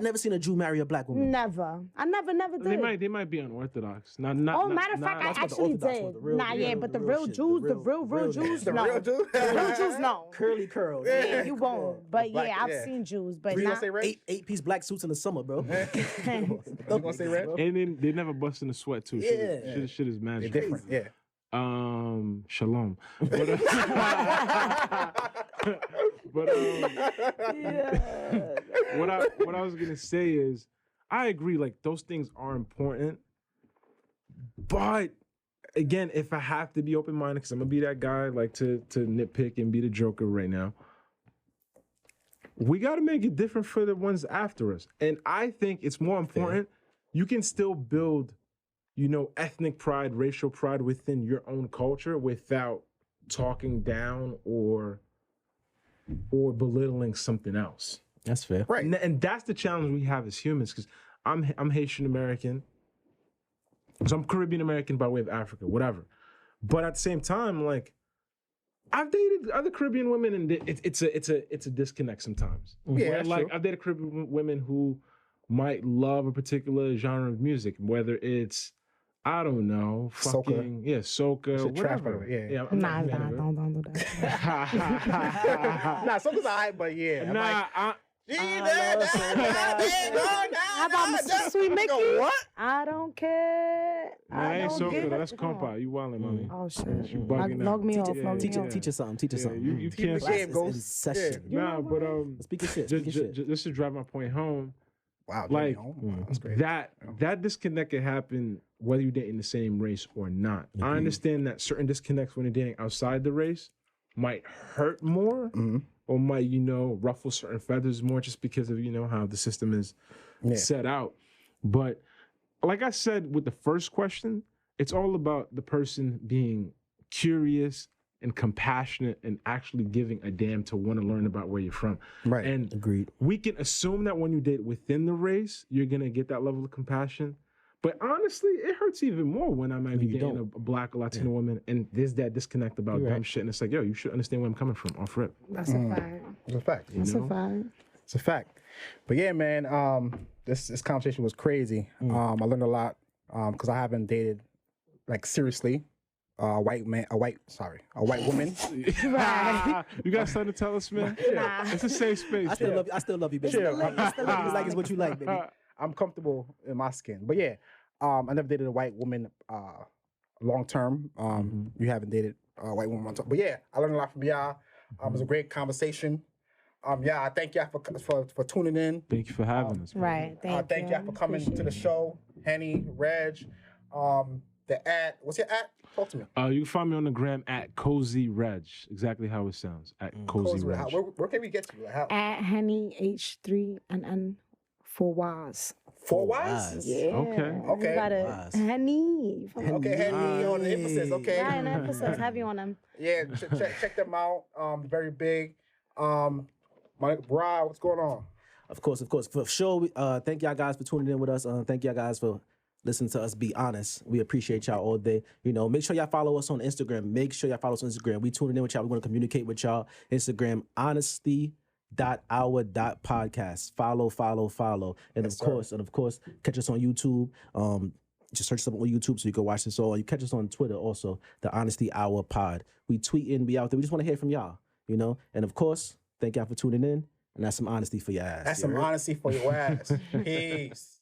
never seen a Jew marry a black woman. Never. I never did. they might be unorthodox. Not Matter of fact, I about the actually Orthodox did. one, the real- Nah, the yeah, real- but the the real real shit, Jews, the the real- real the Jews, The no. real Jew? The real Jews, no. Curly curl. Yeah, you won't. But black- yeah, I've yeah. seen Jews, but You gonna not. say Red? Eight-piece black suits in the summer, bro. You gonna say Red? and then they never bust in the sweat too. Yeah. Shit is They're magic. different. Yeah. Shalom. But, what I was gonna say is, I agree. Like those things are important, but again, if I have to be open minded, because I'm gonna be that guy like to nitpick and be the joker right now. We got to make it different for the ones after us, and I think it's more important. You can still build, ethnic pride, racial pride within your own culture without talking down or belittling something else. That's fair. Right. And that's the challenge we have as humans, because I'm Haitian American, so I'm Caribbean American by way of Africa, whatever. But at the same time, like, I've dated other Caribbean women, and it's a disconnect sometimes. Yeah, Where, like true. I've dated Caribbean women who might love a particular genre of music, whether it's, I don't know, fucking soca, Shit trash, by the whatever. way, yeah. I'm Nah, not a fan of it. don't do that. Nah, something's alright, but yeah. I'm like, Nah, How about Mr. Sweet Mickey? What? I don't care. I ain't don't give soca. a That's fuck. compa. You wildin', mommy. Oh shit. You bugging Log out. me off. Yeah, Log me Teach off. her something. Teach her Yeah, something. you can't. the game Classes goes- in session. Nah, but Speak your shit. Speak your shit. just to drive my point home, Wow. Like, That's great. that disconnect can happen whether you're dating the same race or not. I understand that certain disconnects when you're dating outside the race might hurt more or might, ruffle certain feathers more just because of, how the system is set out. But like I said with the first question, it's all about the person being curious and compassionate and actually giving a damn to want to learn about where you're from. Right. And Agreed. we can assume that when you date within the race, you're going to get that level of compassion. But honestly, it hurts even more when I might be you dating don't. a black or Latino woman and there's that disconnect about You're dumb right. shit. And it's like, yo, you should understand where I'm coming from off rip. That's a fact. It's a fact. That's a fact. It's a fact. But yeah, man, this conversation was crazy. I learned a lot because I haven't dated like seriously a white woman. Right. You got something to tell us, man? Nah. It's a safe space. I still love you, baby. Chill. I still love you like it's what you like, baby. I'm comfortable in my skin. But yeah, I never dated a white woman long term. You haven't dated a white woman long term. But yeah, I learned a lot from y'all. It was a great conversation. Yeah, I thank y'all for tuning in. Thank you for having us. man. Right. Thank y'all for coming to the show. Henny, Reg, the ad. What's your ad? Talk to me. You can find me on the gram at Cozy Reg. Exactly how it sounds. At Cozy Reg. Where can we get you? Like, how? At Henny H3NN 4 Ys. 4 Ys? Yeah. Okay. Okay. You got Wise. a Henny. Okay, Henny on the emphasis. Okay. Right, an emphasis heavy on them. Yeah, check them out. Very big. My Bri, what's going on? Of course. For sure, thank y'all guys for tuning in with us. Thank y'all guys for listening to us be honest. We appreciate y'all all day. Make sure y'all follow us on Instagram. We tuning in with y'all. We want to communicate with y'all. Instagram, honesty.our.podcast. Follow. And of course, catch us on YouTube. Just search something on YouTube so you can watch this all. You catch us on Twitter also, the Honesty Hour Pod. We tweeting, be out there. We just want to hear from y'all, And of course, thank y'all for tuning in. And that's some honesty for your ass. That's you some heard? honesty for your ass. Peace.